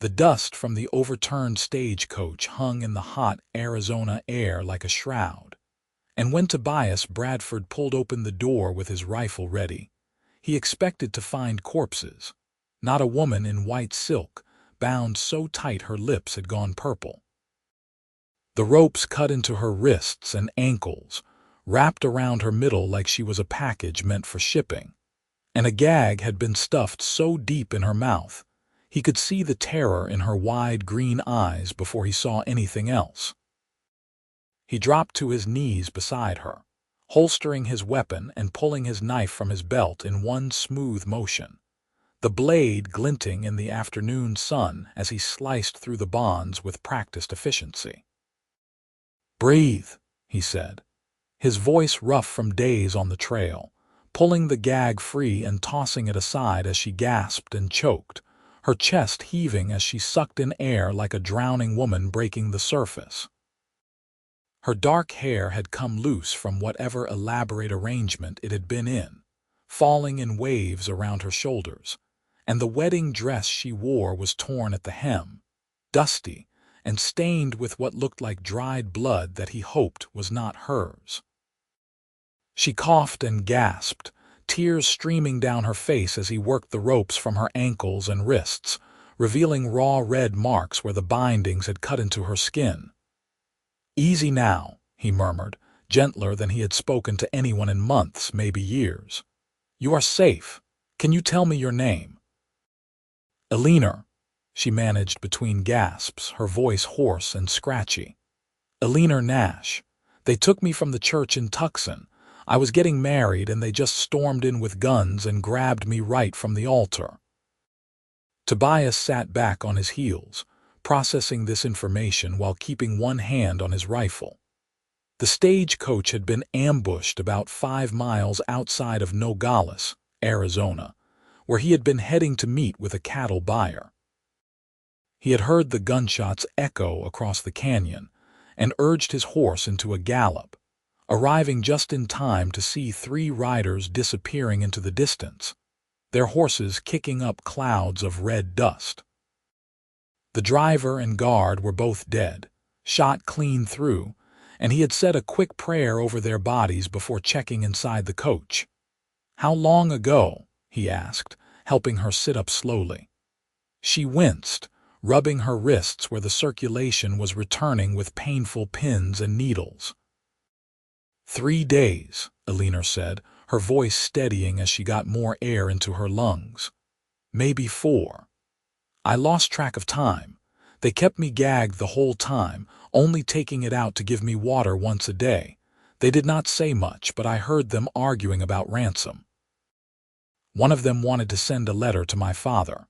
The dust from the overturned stagecoach hung in the hot Arizona air like a shroud. And when Tobias Bradford pulled open the door with his rifle ready, he expected to find corpses, not a woman in white silk, bound so tight her lips had gone purple. The ropes cut into her wrists and ankles, wrapped around her middle like she was a package meant for shipping, and a gag had been stuffed so deep in her mouth he could see the terror in her wide green eyes before he saw anything else. He dropped to his knees beside her, holstering his weapon and pulling his knife from his belt in one smooth motion, the blade glinting in the afternoon sun as he sliced through the bonds with practiced efficiency. "Breathe," he said, his voice rough from days on the trail, pulling the gag free and tossing it aside as she gasped and choked, her chest heaving as she sucked in air like a drowning woman breaking the surface. Her dark hair had come loose from whatever elaborate arrangement it had been in, falling in waves around her shoulders, and the wedding dress she wore was torn at the hem, dusty, and stained with what looked like dried blood that he hoped was not hers. She coughed and gasped, tears streaming down her face as he worked the ropes from her ankles and wrists, revealing raw red marks where the bindings had cut into her skin. "Easy now," he murmured, gentler than he had spoken to anyone in months, maybe years. "You are safe. Can you tell me your name?" "Eleanor," she managed between gasps, her voice hoarse and scratchy. "Eleanor Nash. They took me from the church in Tucson. I was getting married and they just stormed in with guns and grabbed me right from the altar." Tobias sat back on his heels, processing this information while keeping one hand on his rifle. The stagecoach had been ambushed about 5 miles outside of Nogales, Arizona, where he had been heading to meet with a cattle buyer. He had heard the gunshots echo across the canyon and urged his horse into a gallop, arriving just in time to see 3 riders disappearing into the distance, their horses kicking up clouds of red dust. The driver and guard were both dead, shot clean through, and he had said a quick prayer over their bodies before checking inside the coach. "How long ago?" he asked, helping her sit up slowly. She winced, rubbing her wrists where the circulation was returning with painful pins and needles. "3 days," Eleanor said, her voice steadying as she got more air into her lungs. "Maybe 4. I lost track of time. They kept me gagged the whole time, only taking it out to give me water once a day. They did not say much, but I heard them arguing about ransom. One of them wanted to send a letter to my father.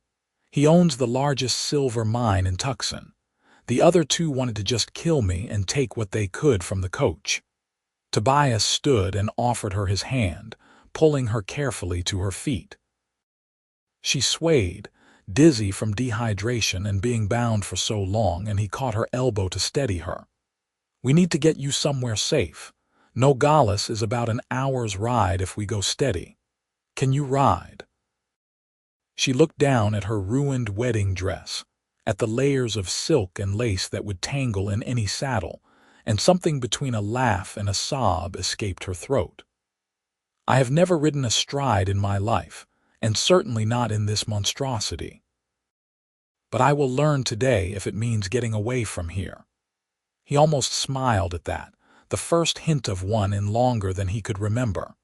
He owns the largest silver mine in Tucson. The other 2 wanted to just kill me and take what they could from the coach." Tobias stood and offered her his hand, pulling her carefully to her feet. She swayed, dizzy from dehydration and being bound for so long, and he caught her elbow to steady her. "We need to get you somewhere safe. Nogales is about an hour's ride if we go steady. Can you ride?" She looked down at her ruined wedding dress, at the layers of silk and lace that would tangle in any saddle, and something between a laugh and a sob escaped her throat. "I have never ridden astride in my life, and certainly not in this monstrosity. But I will learn today if it means getting away from here." He almost smiled at that, the first hint of one in longer than he could remember.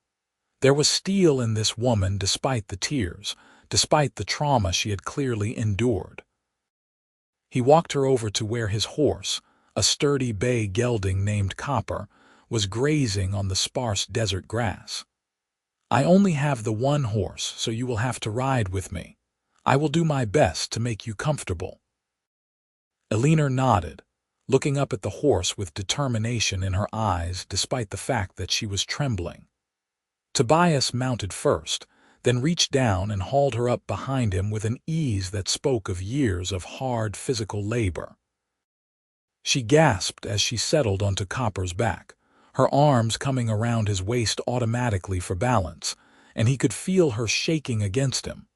There was steel in this woman despite the tears, despite the trauma she had clearly endured. He walked her over to where his horse, a sturdy bay gelding named Copper, was grazing on the sparse desert grass. "I only have the one horse, so you will have to ride with me. I will do my best to make you comfortable." Eleanor nodded, looking up at the horse with determination in her eyes despite the fact that she was trembling. Tobias mounted first, then reached down and hauled her up behind him with an ease that spoke of years of hard physical labor. She gasped as she settled onto Copper's back, her arms coming around his waist automatically for balance, and he could feel her shaking against him.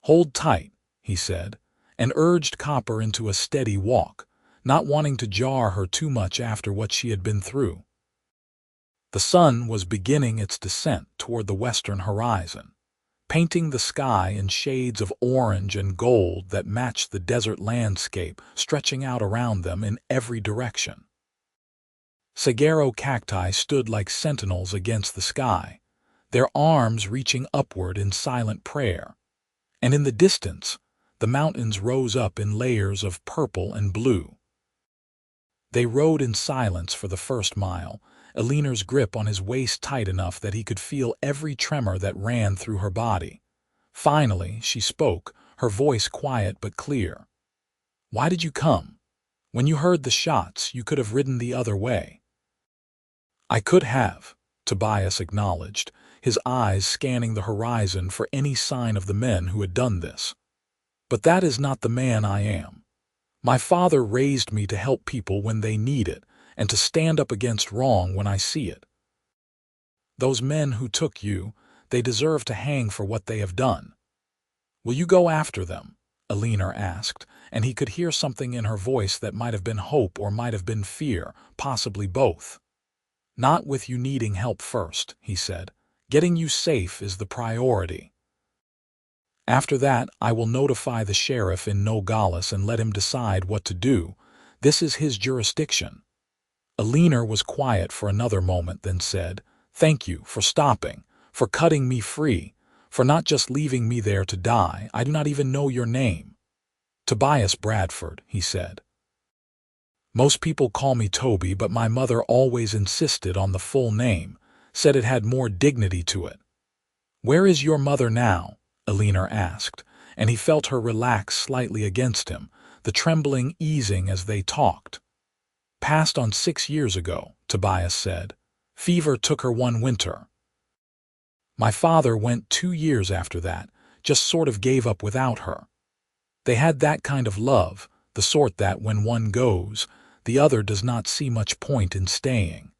"Hold tight," he said, and urged Copper into a steady walk, not wanting to jar her too much after what she had been through. The sun was beginning its descent toward the western horizon, painting the sky in shades of orange and gold that matched the desert landscape stretching out around them in every direction. Saguaro cacti stood like sentinels against the sky, their arms reaching upward in silent prayer, and in the distance, the mountains rose up in layers of purple and blue. They rode in silence for the first mile, Eleanor's grip on his waist tight enough that he could feel every tremor that ran through her body. Finally, she spoke, her voice quiet but clear. "Why did you come? When you heard the shots, you could have ridden the other way." "I could have," Tobias acknowledged, his eyes scanning the horizon for any sign of the men who had done this. "But that is not the man I am. My father raised me to help people when they need it, and to stand up against wrong when I see it. Those men who took you, they deserve to hang for what they have done." "Will you go after them?" Eleanor asked, and he could hear something in her voice that might have been hope or might have been fear, possibly both. "Not with you needing help first," he said. "Getting you safe is the priority. After that, I will notify the sheriff in Nogales and let him decide what to do. This is his jurisdiction." Eleanor was quiet for another moment, then said, "Thank you for stopping, for cutting me free, for not just leaving me there to die. I do not even know your name." "Tobias Bradford," he said. "Most people call me Toby, but my mother always insisted on the full name, said it had more dignity to it." "Where is your mother now?" Eleanor asked, and he felt her relax slightly against him, the trembling easing as they talked. "Passed on 6 years ago," Tobias said. "Fever took her one winter. My father went 2 years after that, just sort of gave up without her. They had that kind of love, the sort that when one goes, the other does not see much point in staying.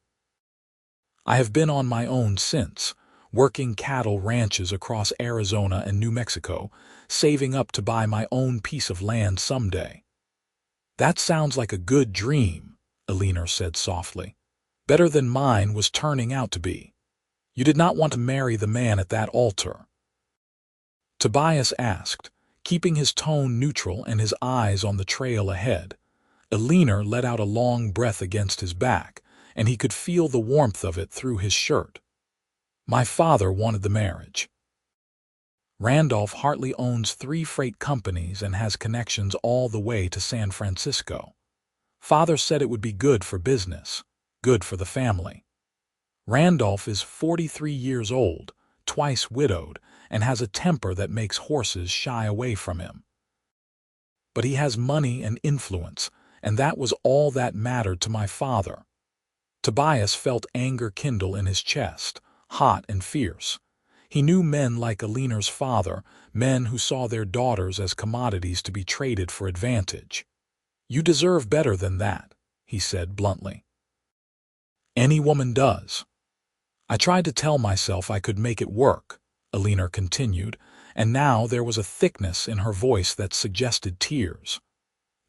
I have been on my own since, working cattle ranches across Arizona and New Mexico, saving up to buy my own piece of land someday." "That sounds like a good dream," Eleanor said softly. "Better than mine was turning out to be. You did not want to marry the man at that altar?" Tobias asked, keeping his tone neutral and his eyes on the trail ahead. Eleanor let out a long breath against his back, and he could feel the warmth of it through his shirt. "My father wanted the marriage. Randolph Hartley owns 3 freight companies and has connections all the way to San Francisco. Father said it would be good for business, good for the family. Randolph is 43 years old, twice widowed, and has a temper that makes horses shy away from him. But he has money and influence, and that was all that mattered to my father." Tobias felt anger kindle in his chest, hot and fierce. He knew men like Eleanor's father, men who saw their daughters as commodities to be traded for advantage. "You deserve better than that," he said bluntly. "Any woman does." "I tried to tell myself I could make it work," Eleanor continued, and now there was a thickness in her voice that suggested tears.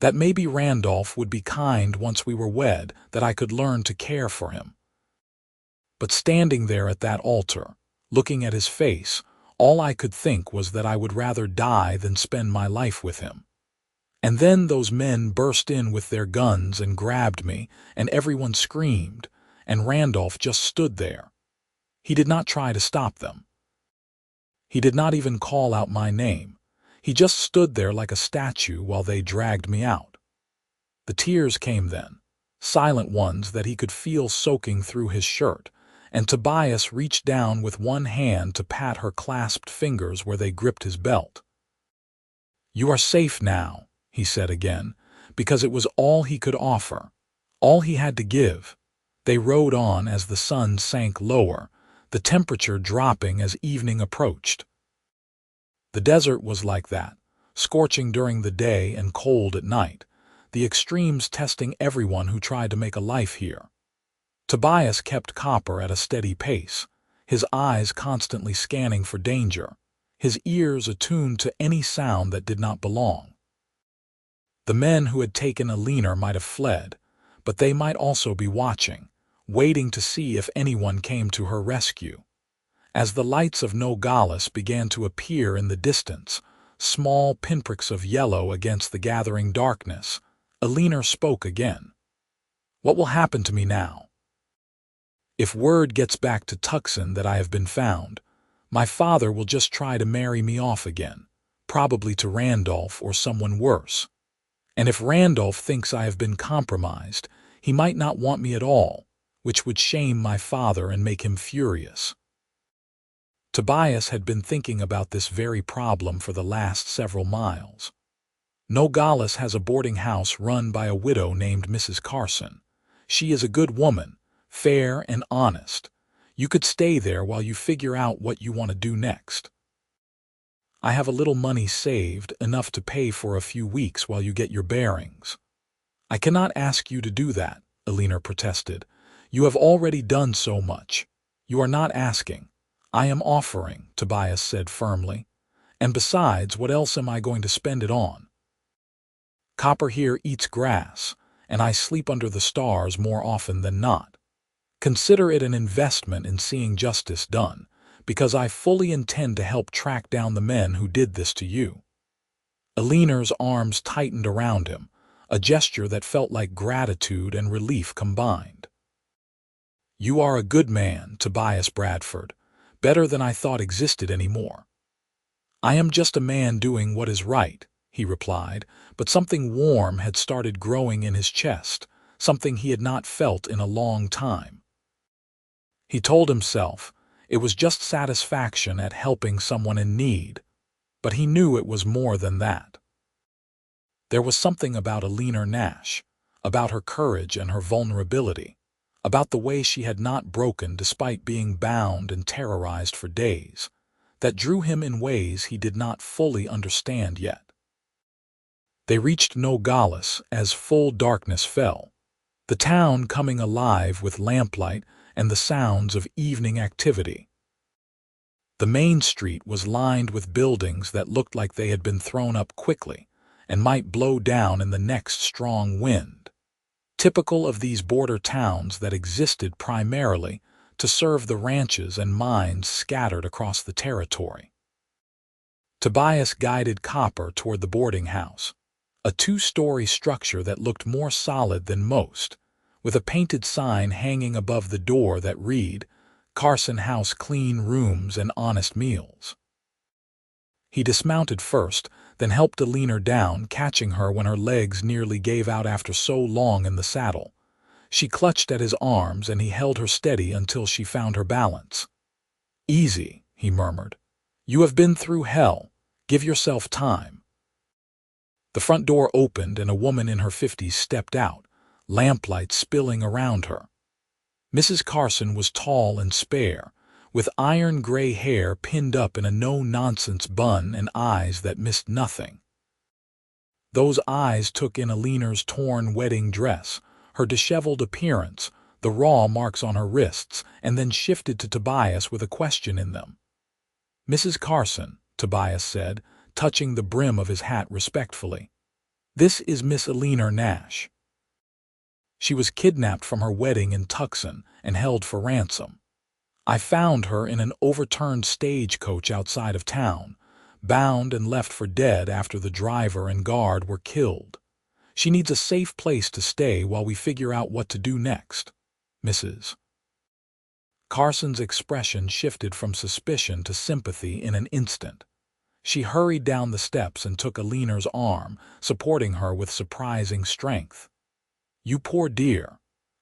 "That maybe Randolph would be kind once we were wed, that I could learn to care for him. But standing there at that altar, looking at his face, all I could think was that I would rather die than spend my life with him. And then those men burst in with their guns and grabbed me, and everyone screamed, and Randolph just stood there. He did not try to stop them. He did not even call out my name. He just stood there like a statue while they dragged me out." The tears came then, silent ones that he could feel soaking through his shirt, and Tobias reached down with one hand to pat her clasped fingers where they gripped his belt. "You are safe now," he said again, because it was all he could offer, all he had to give. They rode on as the sun sank lower, the temperature dropping as evening approached. The desert was like that, scorching during the day and cold at night, the extremes testing everyone who tried to make a life here. Tobias kept Copper at a steady pace, his eyes constantly scanning for danger, his ears attuned to any sound that did not belong. The men who had taken Eleanor might have fled, but they might also be watching, waiting to see if anyone came to her rescue. As the lights of Nogales began to appear in the distance, small pinpricks of yellow against the gathering darkness, Eleanor spoke again. "What will happen to me now? If word gets back to Tucson that I have been found, my father will just try to marry me off again, probably to Randolph or someone worse. And if Randolph thinks I have been compromised, he might not want me at all, which would shame my father and make him furious." Tobias had been thinking about this very problem for the last several miles. Nogales has a boarding house run by a widow named Mrs. Carson. She is a good woman, fair and honest. You could stay there while you figure out what you want to do next. I have a little money saved, enough to pay for a few weeks while you get your bearings. I cannot ask you to do that, Eleanor protested. You have already done so much. You are not asking. I am offering, Tobias said firmly. And besides, what else am I going to spend it on? Copper here eats grass, and I sleep under the stars more often than not. Consider it an investment in seeing justice done, because I fully intend to help track down the men who did this to you." Eleanor's arms tightened around him, a gesture that felt like gratitude and relief combined. "You are a good man, Tobias Bradford, better than I thought existed anymore." "I am just a man doing what is right," he replied, but something warm had started growing in his chest, something he had not felt in a long time. He told himself it was just satisfaction at helping someone in need, but he knew it was more than that. There was something about Eleanor Nash, about her courage and her vulnerability, about the way she had not broken despite being bound and terrorized for days, that drew him in ways he did not fully understand yet. They reached Nogales as full darkness fell, the town coming alive with lamplight and the sounds of evening activity. The main street was lined with buildings that looked like they had been thrown up quickly and might blow down in the next strong wind, typical of these border towns that existed primarily to serve the ranches and mines scattered across the territory. Tobias guided Copper toward the boarding house, a two-story structure that looked more solid than most, with a painted sign hanging above the door that read, "Carson House Clean Rooms and Honest Meals." He dismounted first, then helped Eleanor down, catching her when her legs nearly gave out after so long in the saddle. She clutched at his arms and he held her steady until she found her balance. "Easy," he murmured. "You have been through hell. Give yourself time." The front door opened and a woman in her 50s stepped out, lamplight spilling around her. Mrs. Carson was tall and spare, with iron-gray hair pinned up in a no-nonsense bun and eyes that missed nothing. Those eyes took in Eleanor's torn wedding dress, her disheveled appearance, the raw marks on her wrists, and then shifted to Tobias with a question in them. "Mrs. Carson," Tobias said, touching the brim of his hat respectfully. "This is Miss Eleanor Nash. She was kidnapped from her wedding in Tucson and held for ransom. I found her in an overturned stagecoach outside of town, bound and left for dead after the driver and guard were killed. She needs a safe place to stay while we figure out what to do next, Mrs." Carson's expression shifted from suspicion to sympathy in an instant. She hurried down the steps and took Eleanor's arm, supporting her with surprising strength. "You poor dear.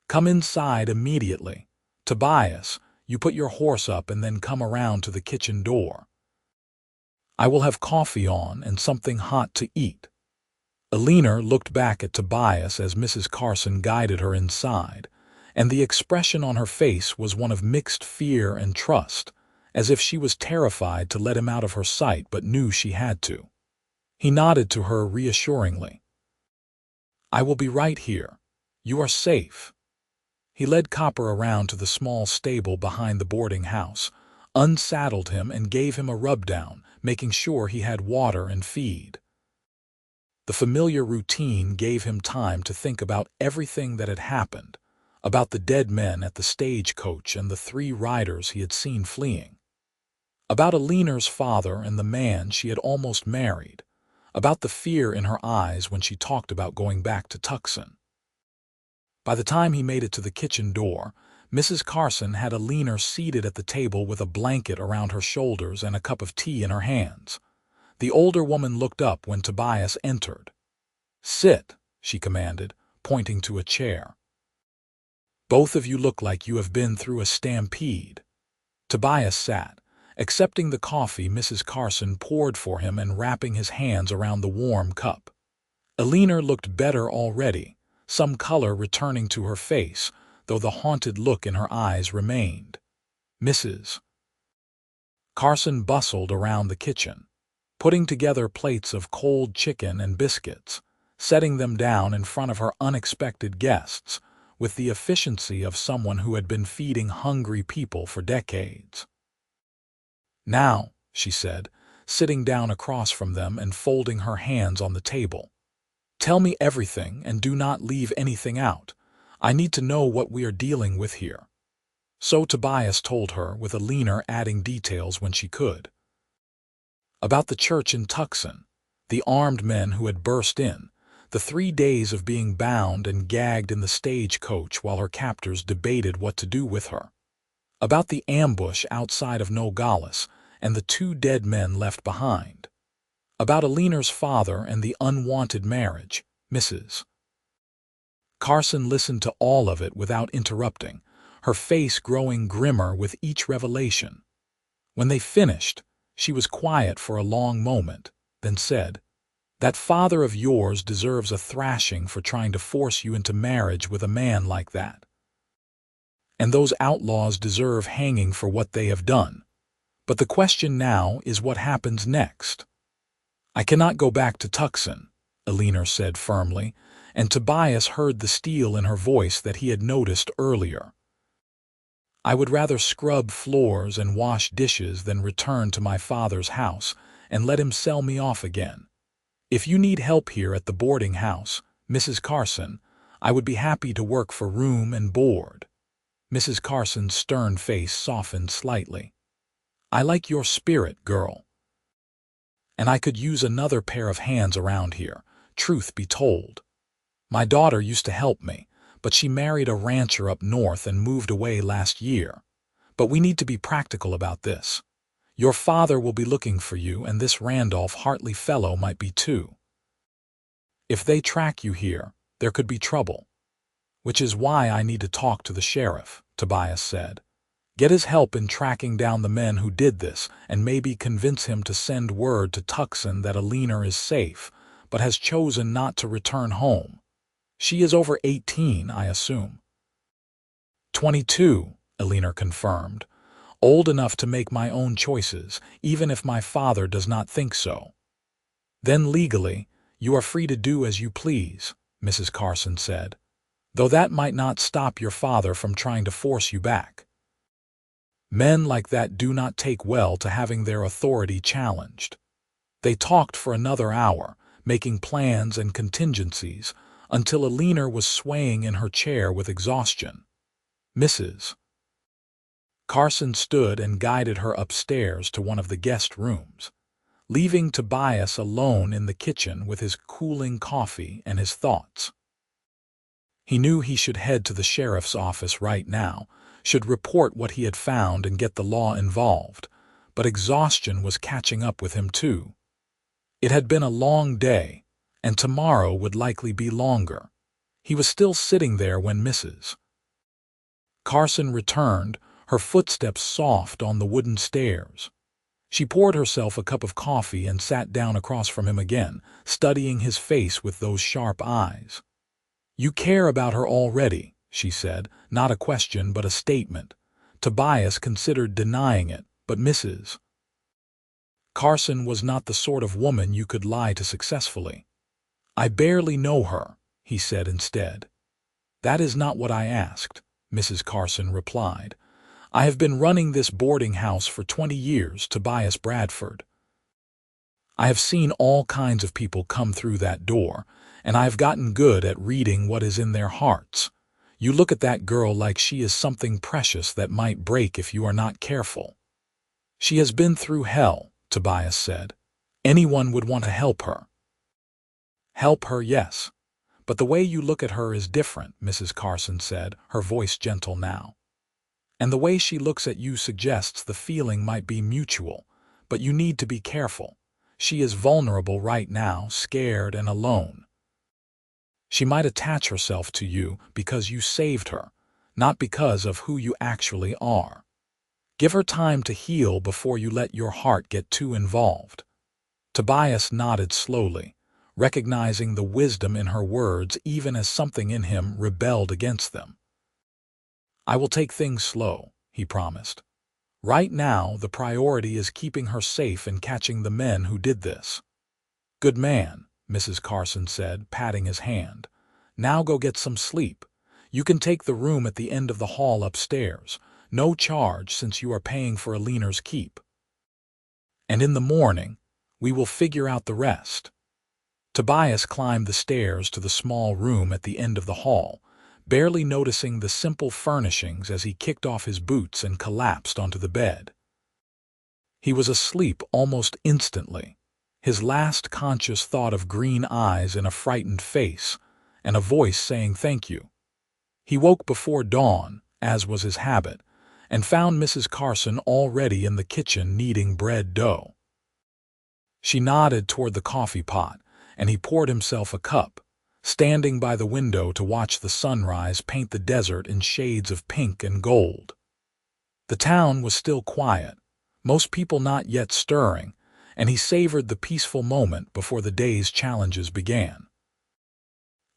Come inside immediately. Tobias, you put your horse up and then come around to the kitchen door. I will have coffee on and something hot to eat." Eleanor looked back at Tobias as Mrs. Carson guided her inside, and the expression on her face was one of mixed fear and trust, as if she was terrified to let him out of her sight but knew she had to. He nodded to her reassuringly. "I will be right here. You are safe." He led Copper around to the small stable behind the boarding house, unsaddled him and gave him a rub-down, making sure he had water and feed. The familiar routine gave him time to think about everything that had happened, about the dead men at the stagecoach and the 3 riders he had seen fleeing, about Eleanor's father and the man she had almost married, about the fear in her eyes when she talked about going back to Tucson. By the time he made it to the kitchen door, Mrs. Carson had Eleanor seated at the table with a blanket around her shoulders and a cup of tea in her hands. The older woman looked up when Tobias entered. "Sit," she commanded, pointing to a chair. "Both of you look like you have been through a stampede." Tobias sat, accepting the coffee Mrs. Carson poured for him and wrapping his hands around the warm cup. Eleanor looked better already, some color returning to her face, though the haunted look in her eyes remained. Mrs. Carson bustled around the kitchen, putting together plates of cold chicken and biscuits, setting them down in front of her unexpected guests, with the efficiency of someone who had been feeding hungry people for decades. "Now," she said, sitting down across from them and folding her hands on the table, "tell me everything and do not leave anything out. I need to know what we are dealing with here." So Tobias told her, with Eleanor adding details when she could. About the church in Tucson, the armed men who had burst in, the 3 days of being bound and gagged in the stagecoach while her captors debated what to do with her. About the ambush outside of Nogales and the 2 dead men left behind. About Eleanor's father and the unwanted marriage. Mrs. Carson listened to all of it without interrupting, her face growing grimmer with each revelation. When they finished, she was quiet for a long moment, then said, "That father of yours deserves a thrashing for trying to force you into marriage with a man like that. And those outlaws deserve hanging for what they have done. But the question now is what happens next." "I cannot go back to Tucson," Eleanor said firmly, and Tobias heard the steel in her voice that he had noticed earlier. "I would rather scrub floors and wash dishes than return to my father's house and let him sell me off again. If you need help here at the boarding house, Mrs. Carson, I would be happy to work for room and board." Mrs. Carson's stern face softened slightly. "I like your spirit, girl. And I could use another pair of hands around here, truth be told. My daughter used to help me, but she married a rancher up north and moved away last year. But we need to be practical about this. Your father will be looking for you, and this Randolph Hartley fellow might be too. If they track you here, there could be trouble. Which is why I need to talk to the sheriff," Tobias said. "Get his help in tracking down the men who did this, and maybe convince him to send word to Tucson that Eleanor is safe, but has chosen not to return home. She is over 18, I assume." 22, Eleanor confirmed. "Old enough to make my own choices, even if my father does not think so." "Then legally, you are free to do as you please," Mrs. Carson said, "though that might not stop your father from trying to force you back. Men like that do not take well to having their authority challenged." They talked for another hour, making plans and contingencies, until Eleanor was swaying in her chair with exhaustion. Mrs. Carson stood and guided her upstairs to one of the guest rooms, leaving Tobias alone in the kitchen with his cooling coffee and his thoughts. He knew he should head to the sheriff's office right now, should report what he had found and get the law involved, but exhaustion was catching up with him too. It had been a long day, and tomorrow would likely be longer. He was still sitting there when Mrs. Carson returned, her footsteps soft on the wooden stairs. She poured herself a cup of coffee and sat down across from him again, studying his face with those sharp eyes. "You care about her already," she said, not a question but a statement. Tobias considered denying it, but Mrs. Carson was not the sort of woman you could lie to successfully. "I barely know her," he said instead. "That is not what I asked," Mrs. Carson replied. "I have been running this boarding house for 20 years, Tobias Bradford. I have seen all kinds of people come through that door, and I have gotten good at reading what is in their hearts. You look at that girl like she is something precious that might break if you are not careful." "She has been through hell," Tobias said. "Anyone would want to help her." "Help her, yes. But the way you look at her is different," Mrs. Carson said, her voice gentle now. "And the way she looks at you suggests the feeling might be mutual, but you need to be careful. She is vulnerable right now, scared and alone. She might attach herself to you because you saved her, not because of who you actually are. Give her time to heal before you let your heart get too involved." Tobias nodded slowly, recognizing the wisdom in her words even as something in him rebelled against them. "I will take things slow," he promised. "Right now, the priority is keeping her safe and catching the men who did this." "Good man," Mrs. Carson said, patting his hand. "Now go get some sleep. You can take the room at the end of the hall upstairs. No charge since you are paying for Eleanor's keep. And in the morning, we will figure out the rest." Tobias climbed the stairs to the small room at the end of the hall, barely noticing the simple furnishings as he kicked off his boots and collapsed onto the bed. He was asleep almost instantly, his last conscious thought of green eyes and a frightened face, and a voice saying thank you. He woke before dawn, as was his habit, and found Mrs. Carson already in the kitchen kneading bread dough. She nodded toward the coffee pot, and he poured himself a cup, standing by the window to watch the sunrise paint the desert in shades of pink and gold. The town was still quiet, most people not yet stirring, and he savored the peaceful moment before the day's challenges began.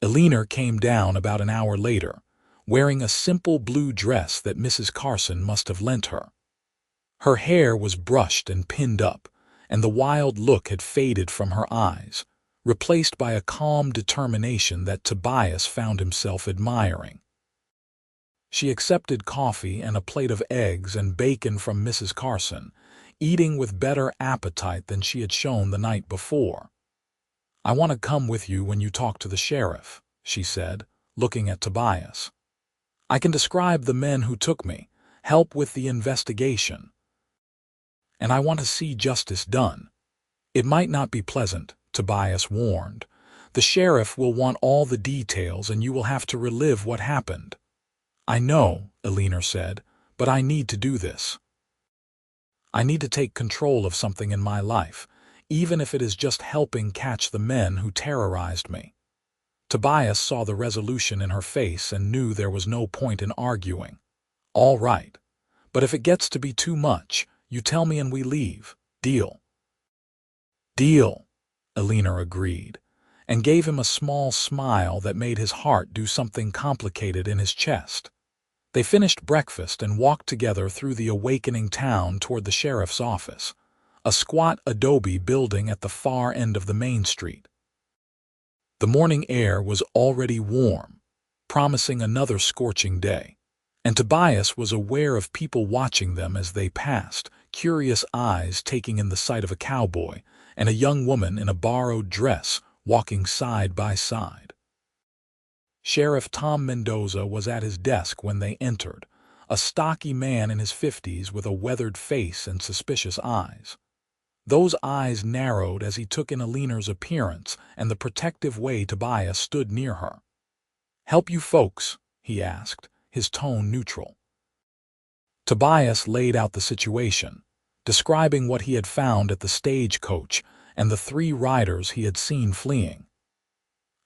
Eleanor came down about an hour later, wearing a simple blue dress that Mrs. Carson must have lent her. Her hair was brushed and pinned up, and the wild look had faded from her eyes, replaced by a calm determination that Tobias found himself admiring. She accepted coffee and a plate of eggs and bacon from Mrs. Carson, eating with better appetite than she had shown the night before. "I want to come with you when you talk to the sheriff," she said, looking at Tobias. "I can describe the men who took me, help with the investigation. And I want to see justice done. It might not be pleasant," Tobias warned. "The sheriff will want all the details and you will have to relive what happened." "I know," Eleanor said, "but I need to do this. I need to take control of something in my life, even if it is just helping catch the men who terrorized me." Tobias saw the resolution in her face and knew there was no point in arguing. "All right, but if it gets to be too much, you tell me and we leave. Deal?" "Deal," Eleanor agreed, and gave him a small smile that made his heart do something complicated in his chest. They finished breakfast and walked together through the awakening town toward the sheriff's office, a squat adobe building at the far end of the main street. The morning air was already warm, promising another scorching day, and Tobias was aware of people watching them as they passed, curious eyes taking in the sight of a cowboy and a young woman in a borrowed dress walking side by side. Sheriff Tom Mendoza was at his desk when they entered, a stocky man in his 50s with a weathered face and suspicious eyes. Those eyes narrowed as he took in Eleanor's appearance and the protective way Tobias stood near her. "Help you folks?" he asked, his tone neutral. Tobias laid out the situation, describing what he had found at the Stagecoach and the 3 riders he had seen fleeing.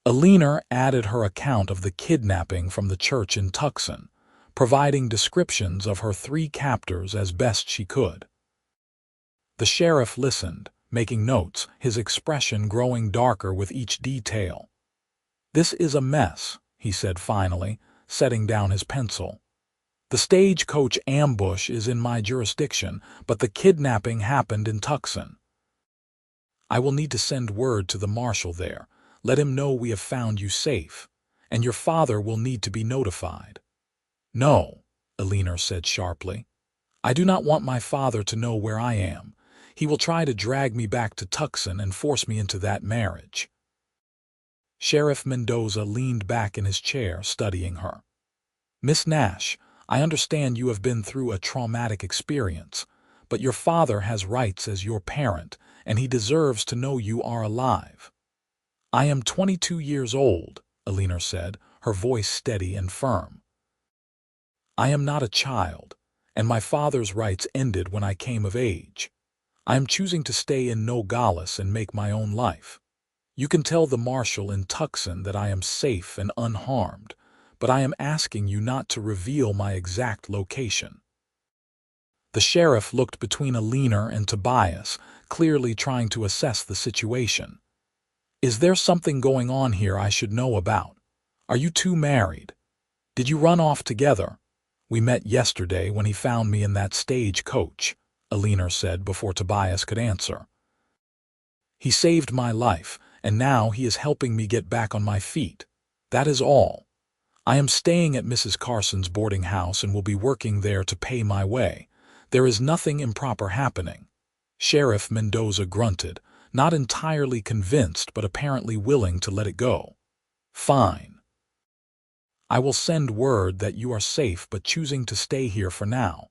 Eleanor added her account of the kidnapping from the church in Tucson, providing descriptions of her 3 captors as best she could. The sheriff listened, making notes, his expression growing darker with each detail. "This is a mess," he said finally, setting down his pencil. "The Stagecoach ambush is in my jurisdiction, but the kidnapping happened in Tucson. I will need to send word to the marshal there. Let him know we have found you safe, and your father will need to be notified." "No," Eleanor said sharply. "I do not want my father to know where I am. He will try to drag me back to Tucson and force me into that marriage." Sheriff Mendoza leaned back in his chair, studying her. "Miss Nash, I understand you have been through a traumatic experience, but your father has rights as your parent, and he deserves to know you are alive." "I am 22 years old," Eleanor said, her voice steady and firm. "I am not a child, and my father's rights ended when I came of age. I am choosing to stay in Nogales and make my own life. You can tell the marshal in Tucson that I am safe and unharmed, but I am asking you not to reveal my exact location." The sheriff looked between Eleanor and Tobias, clearly trying to assess the situation. "Is there something going on here I should know about? Are you two married? Did you run off together? We met yesterday when he found me in that stagecoach," Eleanor said before Tobias could answer. "He saved my life, and now he is helping me get back on my feet. That is all. I am staying at Mrs. Carson's boarding house and will be working there to pay my way. There is nothing improper happening." Sheriff Mendoza grunted, not entirely convinced but apparently willing to let it go. "Fine. I will send word that you are safe but choosing to stay here for now.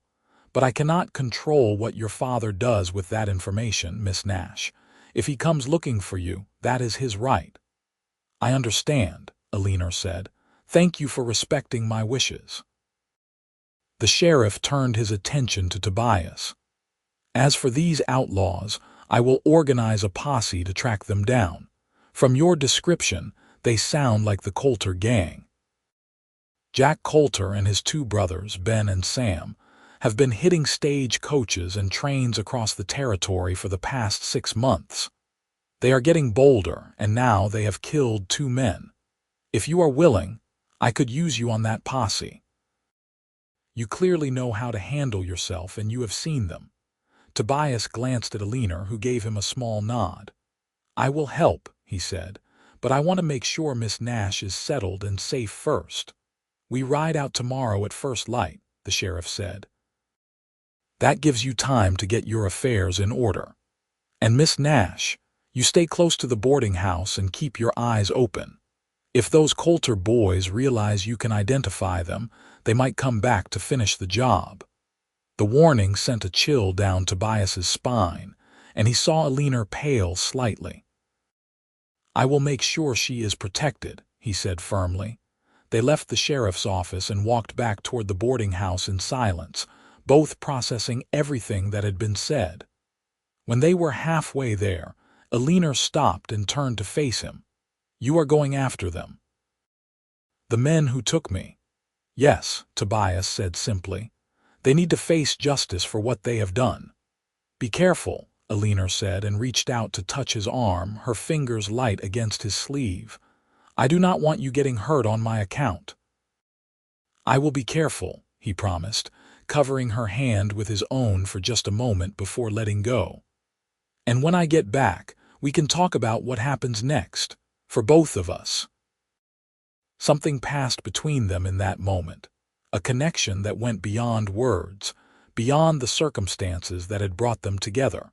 But I cannot control what your father does with that information, Miss Nash. If he comes looking for you, that is his right." "I understand," Eleanor said. "Thank you for respecting my wishes." The sheriff turned his attention to Tobias. "As for these outlaws, I will organize a posse to track them down. From your description, they sound like the Coulter gang. Jack Coulter and his two brothers, Ben and Sam, have been hitting stagecoaches and trains across the territory for the past 6 months. They are getting bolder, and now they have killed 2 men. If you are willing, I could use you on that posse. You clearly know how to handle yourself, and you have seen them." Tobias glanced at Eleanor, who gave him a small nod. "I will help," he said, "but I want to make sure Miss Nash is settled and safe first." "We ride out tomorrow at first light," the sheriff said. "That gives you time to get your affairs in order. And Miss Nash, you stay close to the boarding house and keep your eyes open. If those Coulter boys realize you can identify them, they might come back to finish the job." The warning sent a chill down Tobias's spine, and he saw Eleanor pale slightly. "I will make sure she is protected," he said firmly. They left the sheriff's office and walked back toward the boarding house in silence, both processing everything that had been said. When they were halfway there, Eleanor stopped and turned to face him. "You are going after them?" "The men who took me?" "Yes," Tobias said simply. "They need to face justice for what they have done." "Be careful," Eleanor said and reached out to touch his arm, her fingers light against his sleeve. "I do not want you getting hurt on my account." "I will be careful," he promised, covering her hand with his own for just a moment before letting go. "And when I get back, we can talk about what happens next, for both of us." Something passed between them in that moment, a connection that went beyond words, beyond the circumstances that had brought them together.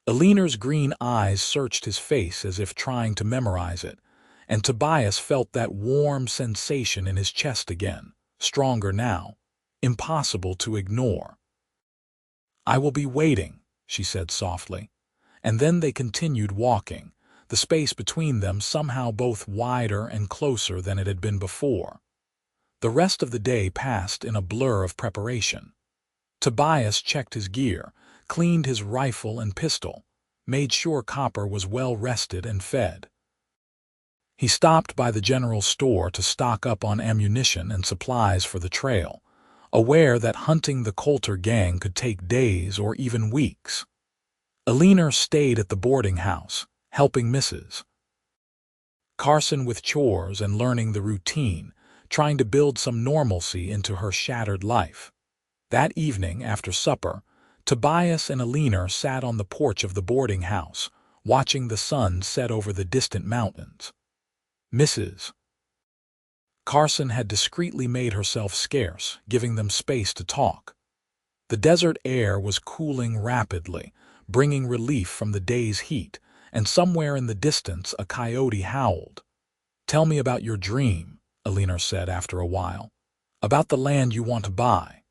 Eleanor's green eyes searched his face as if trying to memorize it, and Tobias felt that warm sensation in his chest again, stronger now, impossible to ignore. "I will be waiting," she said softly, and then they continued walking, the space between them somehow both wider and closer than it had been before. The rest of the day passed in a blur of preparation. Tobias checked his gear, cleaned his rifle and pistol, made sure Copper was well rested and fed. He stopped by the general store to stock up on ammunition and supplies for the trail, aware that hunting the Coulter gang could take days or even weeks. Eleanor stayed at the boarding house, helping Mrs. Carson with chores and learning the routine, trying to build some normalcy into her shattered life. That evening, after supper, Tobias and Eleanor sat on the porch of the boarding house, watching the sun set over the distant mountains. Mrs. Carson had discreetly made herself scarce, giving them space to talk. The desert air was cooling rapidly, bringing relief from the day's heat, and somewhere in the distance a coyote howled. "Tell me about your dream," Eleanor said after a while. "About the land you want to buy."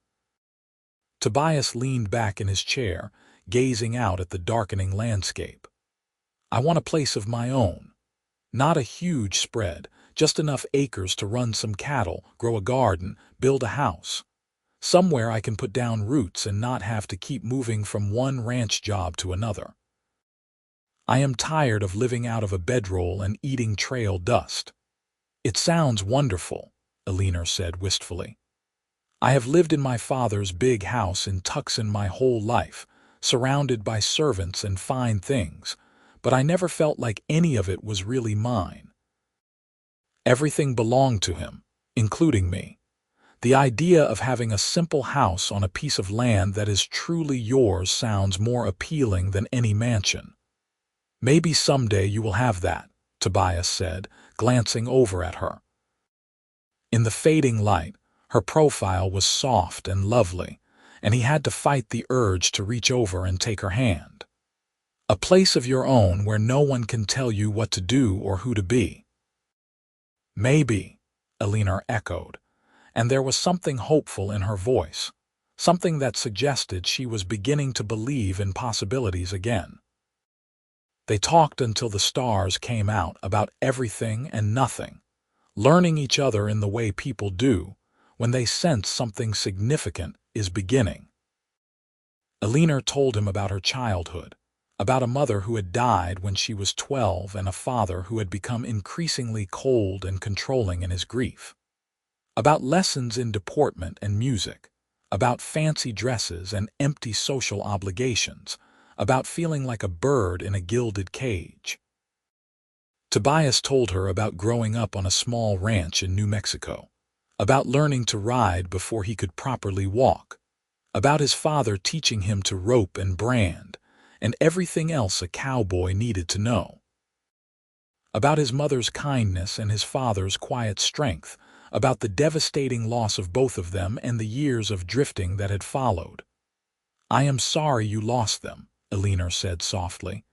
Tobias leaned back in his chair, gazing out at the darkening landscape. "I want a place of my own. Not a huge spread, just enough acres to run some cattle, grow a garden, build a house. Somewhere I can put down roots and not have to keep moving from one ranch job to another. I am tired of living out of a bedroll and eating trail dust." "It sounds wonderful," Eleanor said wistfully. "I have lived in my father's big house in Tucson my whole life, surrounded by servants and fine things, but I never felt like any of it was really mine. Everything belonged to him, including me. The idea of having a simple house on a piece of land that is truly yours sounds more appealing than any mansion." "Maybe someday you will have that," Tobias said, glancing over at her. In the fading light, her profile was soft and lovely, and he had to fight the urge to reach over and take her hand. "A place of your own where no one can tell you what to do or who to be." "Maybe," Eleanor echoed, and there was something hopeful in her voice, something that suggested she was beginning to believe in possibilities again. They talked until the stars came out about everything and nothing, learning each other in the way people do when they sense something significant is beginning. Eleanor told him about her childhood, about a mother who had died when she was 12 and a father who had become increasingly cold and controlling in his grief. About lessons in deportment and music, about fancy dresses and empty social obligations, about feeling like a bird in a gilded cage. Tobias told her about growing up on a small ranch in New Mexico, about learning to ride before he could properly walk, about his father teaching him to rope and brand, and everything else a cowboy needed to know. About his mother's kindness and his father's quiet strength, about the devastating loss of both of them and the years of drifting that had followed. "I am sorry you lost them," Eleanor said softly.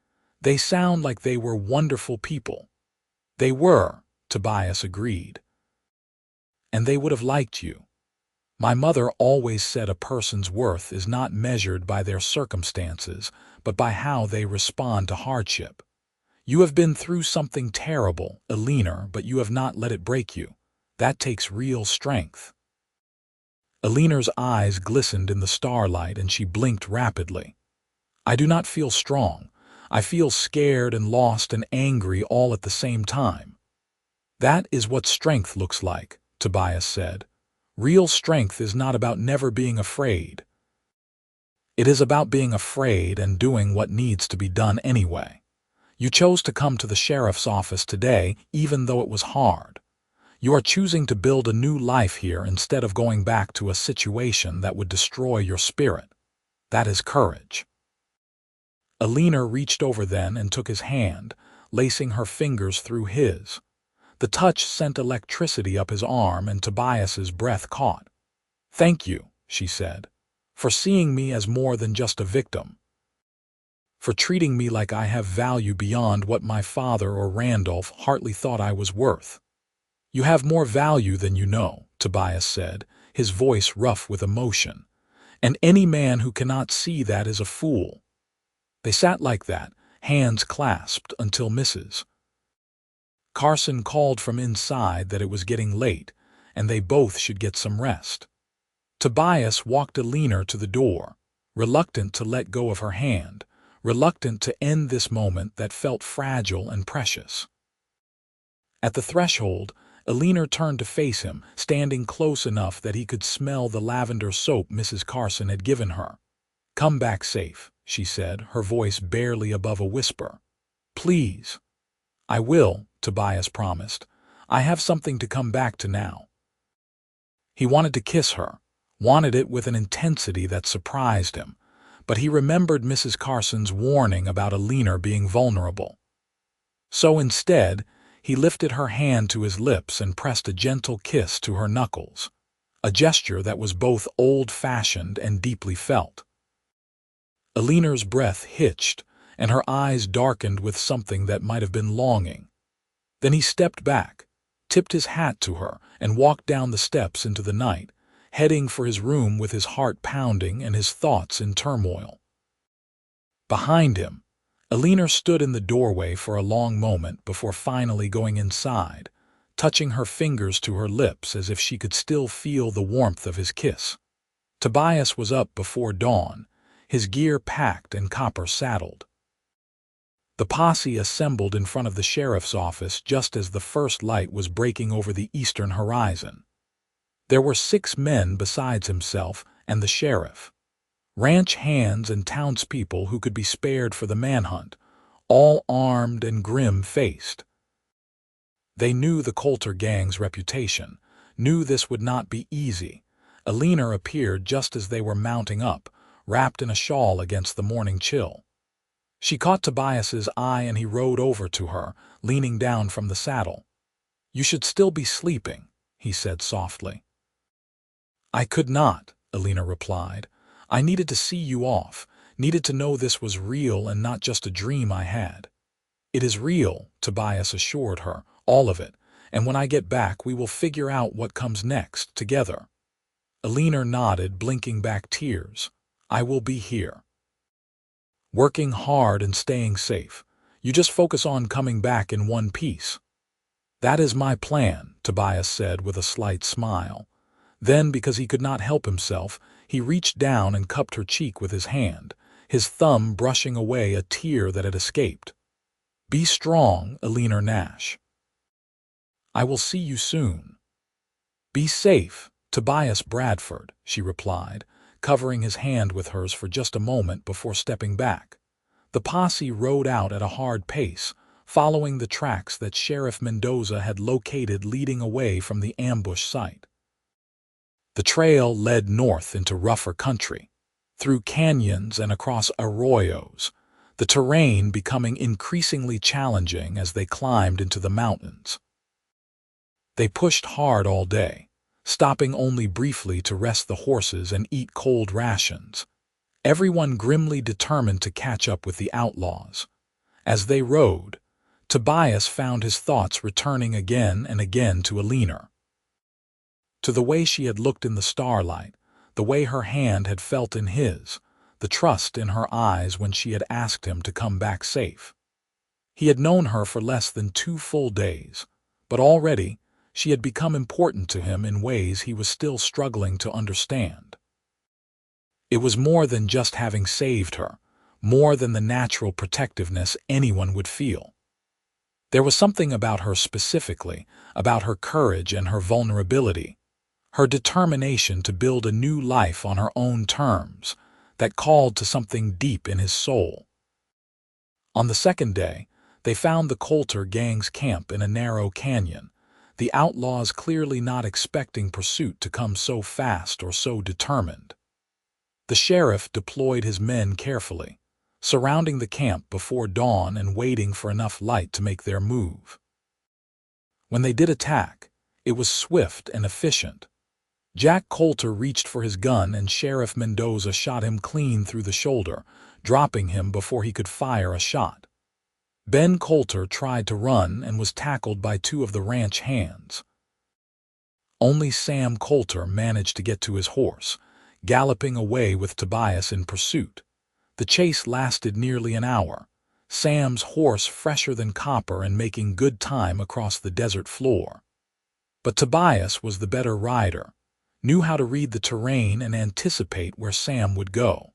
"They sound like they were wonderful people." "They were," Tobias agreed. "And they would have liked you. My mother always said a person's worth is not measured by their circumstances, but by how they respond to hardship. You have been through something terrible, Eleanor, but you have not let it break you. That takes real strength." Eleanor's eyes glistened in the starlight and she blinked rapidly. "I do not feel strong. I feel scared and lost and angry all at the same time." "That is what strength looks like," Tobias said. "Real strength is not about never being afraid. It is about being afraid and doing what needs to be done anyway. You chose to come to the sheriff's office today, even though it was hard. You are choosing to build a new life here instead of going back to a situation that would destroy your spirit. That is courage." Eleanor reached over then and took his hand, lacing her fingers through his. The touch sent electricity up his arm and Tobias's breath caught. "Thank you," she said, "for seeing me as more than just a victim. For treating me like I have value beyond what my father or Randolph Hartley thought I was worth." "You have more value than you know," Tobias said, his voice rough with emotion. "And any man who cannot see that is a fool." They sat like that, hands clasped, until Mrs. Carson called from inside that it was getting late, and they both should get some rest. Tobias walked Eleanor to the door, reluctant to let go of her hand, reluctant to end this moment that felt fragile and precious. At the threshold, Eleanor turned to face him, standing close enough that he could smell the lavender soap Mrs. Carson had given her. "Come back safe," she said, her voice barely above a whisper. "Please." "I will," Tobias promised. "I have something to come back to now." He wanted to kiss her, wanted it with an intensity that surprised him, but he remembered Mrs. Carson's warning about Eleanor being vulnerable. So instead, he lifted her hand to his lips and pressed a gentle kiss to her knuckles, a gesture that was both old-fashioned and deeply felt. Eleanor's breath hitched, and her eyes darkened with something that might have been longing. Then he stepped back, tipped his hat to her, and walked down the steps into the night, heading for his room with his heart pounding and his thoughts in turmoil. Behind him, Eleanor stood in the doorway for a long moment before finally going inside, touching her fingers to her lips as if she could still feel the warmth of his kiss. Tobias was up before dawn, his gear packed and Copper saddled. The posse assembled in front of the sheriff's office just as the first light was breaking over the eastern horizon. There were 6 men besides himself and the sheriff, ranch hands and townspeople who could be spared for the manhunt, all armed and grim-faced. They knew the Coulter gang's reputation, knew this would not be easy. Eleanor appeared just as they were mounting up, wrapped in a shawl against the morning chill. She caught Tobias's eye and he rode over to her, leaning down from the saddle. "You should still be sleeping," he said softly. "I could not," Eleanor replied. "I needed to see you off, needed to know this was real and not just a dream I had." "It is real," Tobias assured her, "all of it, and when I get back we will figure out what comes next, together." Eleanor nodded, blinking back tears. "I will be here. Working hard and staying safe. You just focus on coming back in one piece." "That is my plan," Tobias said with a slight smile. Then, because he could not help himself, he reached down and cupped her cheek with his hand, his thumb brushing away a tear that had escaped. "Be strong, Eleanor Nash. I will see you soon." "Be safe, Tobias Bradford," she replied, covering his hand with hers for just a moment before stepping back. The posse rode out at a hard pace, following the tracks that Sheriff Mendoza had located leading away from the ambush site. The trail led north into rougher country, through canyons and across arroyos, the terrain becoming increasingly challenging as they climbed into the mountains. They pushed hard all day, stopping only briefly to rest the horses and eat cold rations, everyone grimly determined to catch up with the outlaws. As they rode, Tobias found his thoughts returning again and again to Eleanor, to the way she had looked in the starlight, the way her hand had felt in his, the trust in her eyes when she had asked him to come back safe. He had known her for less than 2 full days, but already she had become important to him in ways he was still struggling to understand. It was more than just having saved her, more than the natural protectiveness anyone would feel. There was something about her specifically, about her courage and her vulnerability, her determination to build a new life on her own terms, that called to something deep in his soul. On the second day, they found the Coulter gang's camp in a narrow canyon, the outlaws clearly not expecting pursuit to come so fast or so determined. The sheriff deployed his men carefully, surrounding the camp before dawn and waiting for enough light to make their move. When they did attack, it was swift and efficient. Jack Coulter reached for his gun and Sheriff Mendoza shot him clean through the shoulder, dropping him before he could fire a shot. Ben Coulter tried to run and was tackled by 2 of the ranch hands. Only Sam Coulter managed to get to his horse, galloping away with Tobias in pursuit. The chase lasted nearly an hour, Sam's horse fresher than Copper and making good time across the desert floor. But Tobias was the better rider, knew how to read the terrain and anticipate where Sam would go.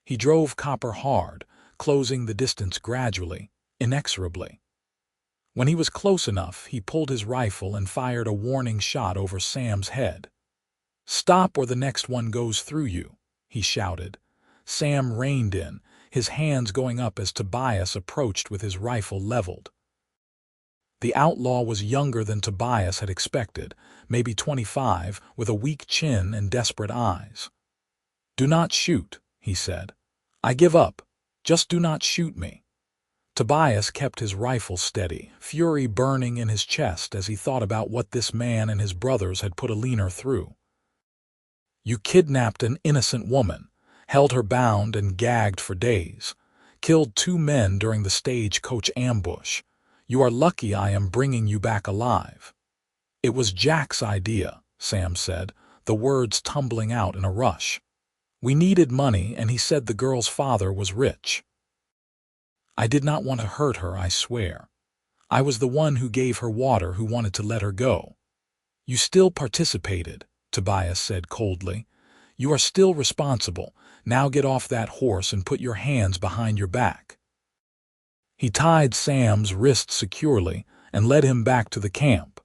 He drove Copper hard, closing the distance gradually, inexorably. When he was close enough, he pulled his rifle and fired a warning shot over Sam's head. "Stop or the next one goes through you," he shouted. Sam reined in, his hands going up as Tobias approached with his rifle leveled. The outlaw was younger than Tobias had expected, maybe 25, with a weak chin and desperate eyes. "Do not shoot," he said. "I give up. Just do not shoot me." Tobias kept his rifle steady, fury burning in his chest as he thought about what this man and his brothers had put Eleanor through. "You kidnapped an innocent woman, held her bound and gagged for days, killed 2 men during the Stagecoach ambush. You are lucky I am bringing you back alive. It was Jack's idea, Sam said, the words tumbling out in a rush. We needed money, and he said the girl's father was rich. I did not want to hurt her, I swear. I was the one who gave her water, who wanted to let her go. You still participated, Tobias said coldly. You are still responsible. Now get off that horse and put your hands behind your back. He tied Sam's wrists securely and led him back to the camp,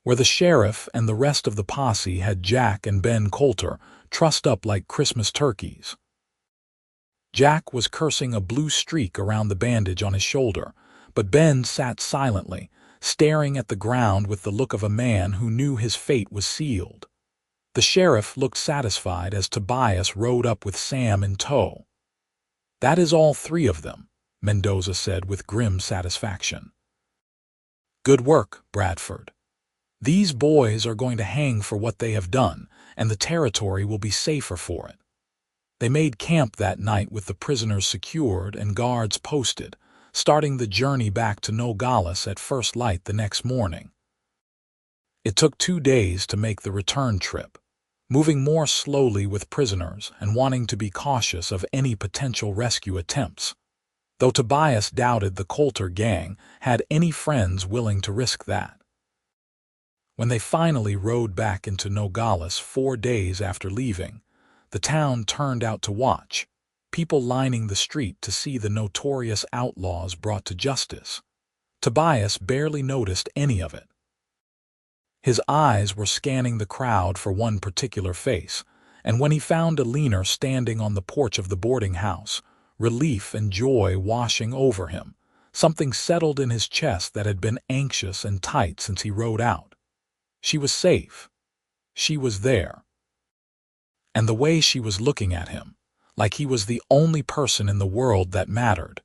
where the sheriff and the rest of the posse had Jack and Ben Coulter trussed up like Christmas turkeys. Jack was cursing a blue streak around the bandage on his shoulder, but Ben sat silently, staring at the ground with the look of a man who knew his fate was sealed. The sheriff looked satisfied as Tobias rode up with Sam in tow. That is all 3 of them, Mendoza said with grim satisfaction. Good work, Bradford. These boys are going to hang for what they have done, and the territory will be safer for it. They made camp that night with the prisoners secured and guards posted, starting the journey back to Nogales at first light the next morning. It took 2 days to make the return trip, moving more slowly with prisoners and wanting to be cautious of any potential rescue attempts, though Tobias doubted the Coulter gang had any friends willing to risk that. When they finally rode back into Nogales 4 days after leaving, the town turned out to watch, people lining the street to see the notorious outlaws brought to justice. Tobias barely noticed any of it. His eyes were scanning the crowd for one particular face, and when he found Eleanor standing on the porch of the boarding house, relief and joy washing over him, something settled in his chest that had been anxious and tight since he rode out. She was safe. She was there. And the way she was looking at him, like he was the only person in the world that mattered,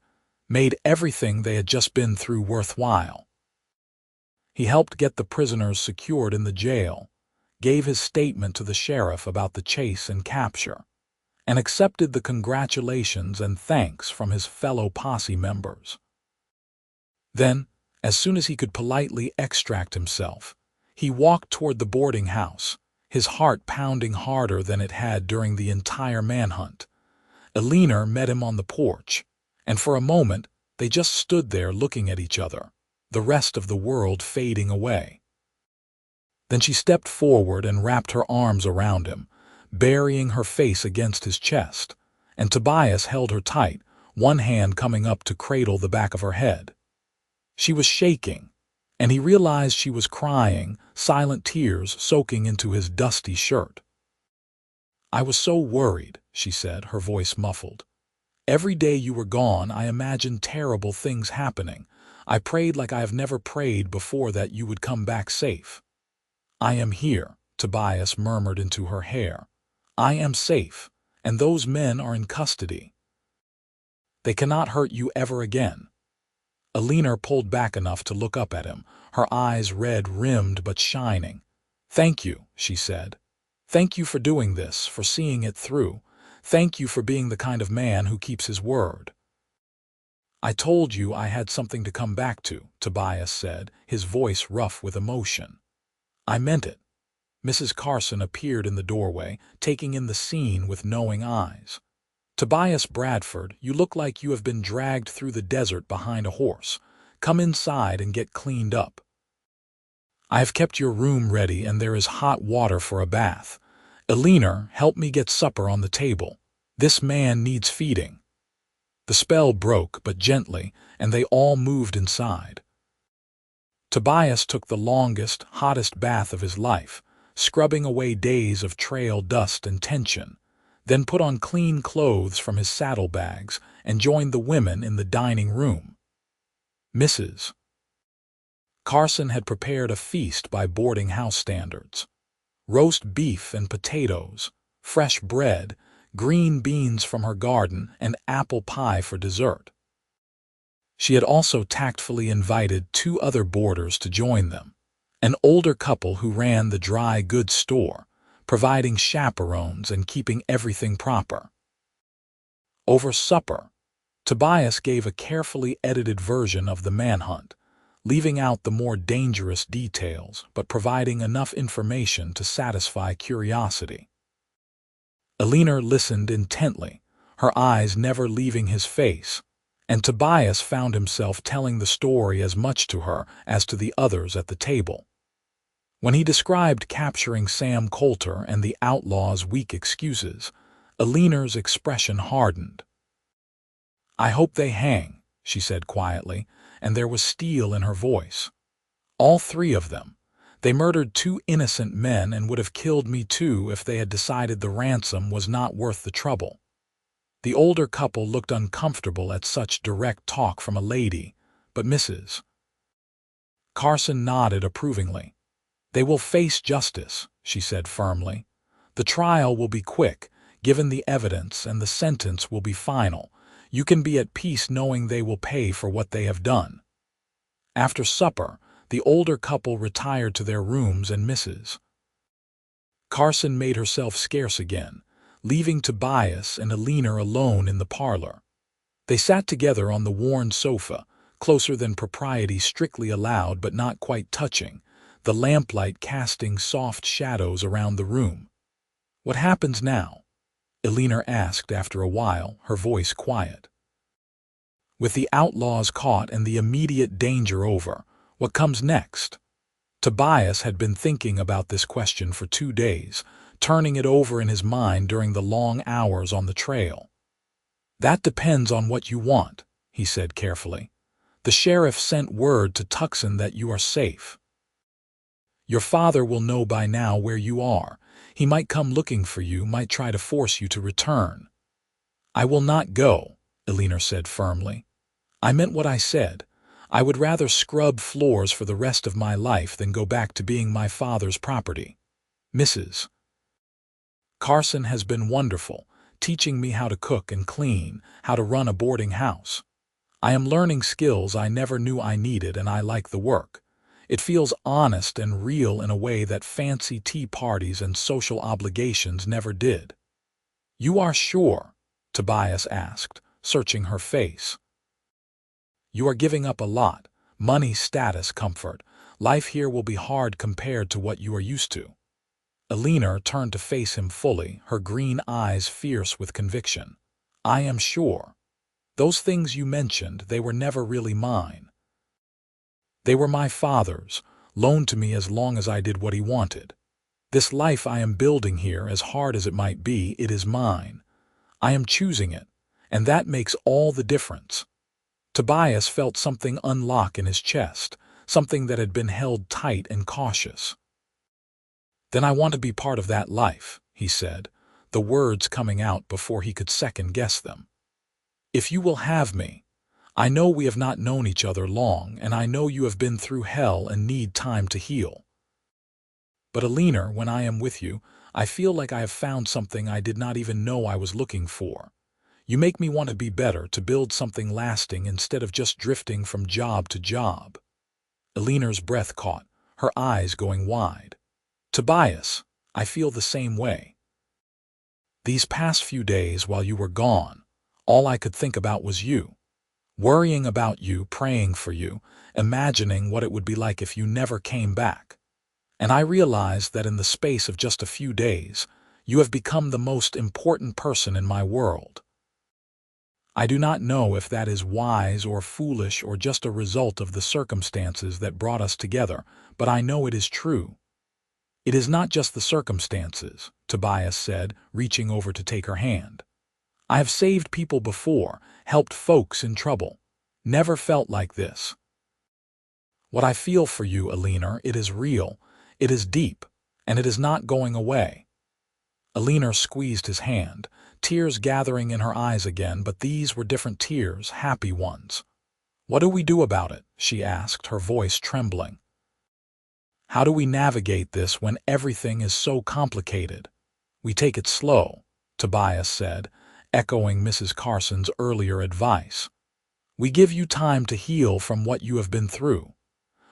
made everything they had just been through worthwhile. He helped get the prisoners secured in the jail, gave his statement to the sheriff about the chase and capture, and accepted the congratulations and thanks from his fellow posse members. Then, as soon as he could politely extract himself, he walked toward the boarding house, his heart pounding harder than it had during the entire manhunt. Eleanor met him on the porch, and for a moment they just stood there looking at each other, the rest of the world fading away. Then she stepped forward and wrapped her arms around him, burying her face against his chest, and Tobias held her tight, one hand coming up to cradle the back of her head. She was shaking, and he realized she was crying, silent tears soaking into his dusty shirt. I was so worried, she said, her voice muffled. Every day you were gone, I imagined terrible things happening. I prayed like I have never prayed before that you would come back safe. I am here, Tobias murmured into her hair. I am safe, and those men are in custody. They cannot hurt you ever again. Eleanor pulled back enough to look up at him, her eyes red-rimmed but shining. Thank you, she said. Thank you for doing this, for seeing it through. Thank you for being the kind of man who keeps his word. I told you I had something to come back to, Tobias said, his voice rough with emotion. I meant it. Mrs. Carson appeared in the doorway, taking in the scene with knowing eyes. Tobias Bradford, you look like you have been dragged through the desert behind a horse. Come inside and get cleaned up. I have kept your room ready and there is hot water for a bath. Eleanor, help me get supper on the table. This man needs feeding. The spell broke, but gently, and they all moved inside. Tobias took the longest, hottest bath of his life, scrubbing away days of trail dust and tension, then put on clean clothes from his saddlebags and joined the women in the dining room. Mrs. Carson had prepared a feast by boarding house standards. Roast beef and potatoes, fresh bread, green beans from her garden, and apple pie for dessert. She had also tactfully invited 2 other boarders to join them, an older couple who ran the dry goods store, providing chaperones and keeping everything proper. Over supper, Tobias gave a carefully edited version of the manhunt, leaving out the more dangerous details but providing enough information to satisfy curiosity. Eleanor listened intently, her eyes never leaving his face, and Tobias found himself telling the story as much to her as to the others at the table. When he described capturing Sam Coulter and the outlaw's weak excuses, Eleanor's expression hardened. "I hope they hang," she said quietly, and there was steel in her voice. "All three of them. They murdered two innocent men and would have killed me too if they had decided the ransom was not worth the trouble." The older couple looked uncomfortable at such direct talk from a lady, but Mrs. Carson nodded approvingly. "They will face justice," she said firmly. "The trial will be quick, given the evidence, and the sentence will be final. You can be at peace knowing they will pay for what they have done." After supper, the older couple retired to their rooms and Mrs. Carson made herself scarce again, leaving Tobias and Eleanor alone in the parlor. They sat together on the worn sofa, closer than propriety strictly allowed but not quite touching, the lamplight casting soft shadows around the room. "What happens now?" Eleanor asked after a while, her voice quiet. "With the outlaws caught and the immediate danger over, what comes next?" Tobias had been thinking about this question for 2 days, turning it over in his mind during the long hours on the trail. "That depends on what you want," he said carefully. "The sheriff sent word to Tucson that you are safe. Your father will know by now where you are. He might come looking for you, might try to force you to return." "I will not go," Eleanor said firmly. "I meant what I said. I would rather scrub floors for the rest of my life than go back to being my father's property. Mrs. Carson has been wonderful, teaching me how to cook and clean, how to run a boarding house. I am learning skills I never knew I needed, and I like the work. It feels honest and real in a way that fancy tea parties and social obligations never did." "You are sure?" Tobias asked, searching her face. "You are giving up a lot: money, status, comfort. Life here will be hard compared to what you are used to." Eleanor turned to face him fully, her green eyes fierce with conviction. "I am sure. Those things you mentioned, they were never really mine. They were my father's, loaned to me as long as I did what he wanted. This life I am building here, as hard as it might be, it is mine. I am choosing it, and that makes all the difference." Tobias felt something unlock in his chest, something that had been held tight and cautious. "Then I want to be part of that life," he said, the words coming out before he could second-guess them. "If you will have me. I know we have not known each other long, and I know you have been through hell and need time to heal. But Eleanor, when I am with you, I feel like I have found something I did not even know I was looking for. You make me want to be better, to build something lasting instead of just drifting from job to job." Eleanor's breath caught, her eyes going wide. "Tobias, I feel the same way. These past few days while you were gone, all I could think about was you. Worrying about you, praying for you, imagining what it would be like if you never came back. And I realized that in the space of just a few days, you have become the most important person in my world. I do not know if that is wise or foolish or just a result of the circumstances that brought us together, but I know it is true." "It is not just the circumstances," Tobias said, reaching over to take her hand. "I have saved people before, helped folks in trouble. Never felt like this. What I feel for you, Eleanor, it is real, it is deep, and it is not going away." Eleanor squeezed his hand, tears gathering in her eyes again, but these were different tears, happy ones. "What do we do about it?" she asked, her voice trembling. "How do we navigate this when everything is so complicated?" "We take it slow," Tobias said, echoing Mrs. Carson's earlier advice. "We give you time to heal from what you have been through.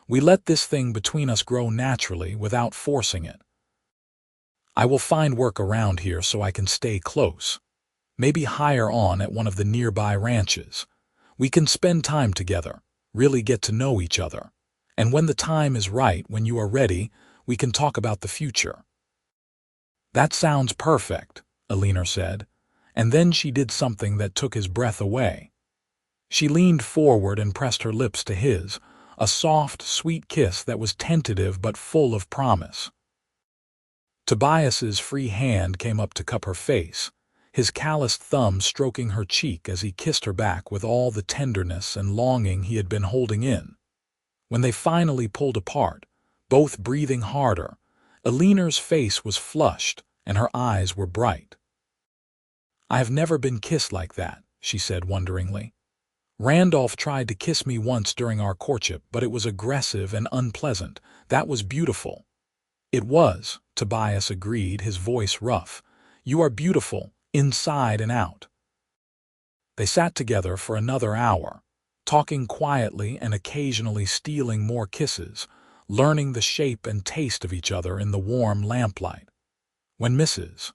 We let this thing between us grow naturally without forcing it. I will find work around here so I can stay close. Maybe hire on at one of the nearby ranches. We can spend time together, really get to know each other. And when the time is right, when you are ready, we can talk about the future." "That sounds perfect," Eleanor said, and then she did something that took his breath away. She leaned forward and pressed her lips to his, a soft, sweet kiss that was tentative but full of promise. Tobias's free hand came up to cup her face, his calloused thumb stroking her cheek as he kissed her back with all the tenderness and longing he had been holding in. When they finally pulled apart, both breathing harder, Eleanor's face was flushed and her eyes were bright. "I have never been kissed like that," she said wonderingly. "Randolph tried to kiss me once during our courtship, but it was aggressive and unpleasant. That was beautiful." "It was," Tobias agreed, his voice rough. "You are beautiful, inside and out." They sat together for another hour, talking quietly and occasionally stealing more kisses, learning the shape and taste of each other in the warm lamplight. When Mrs.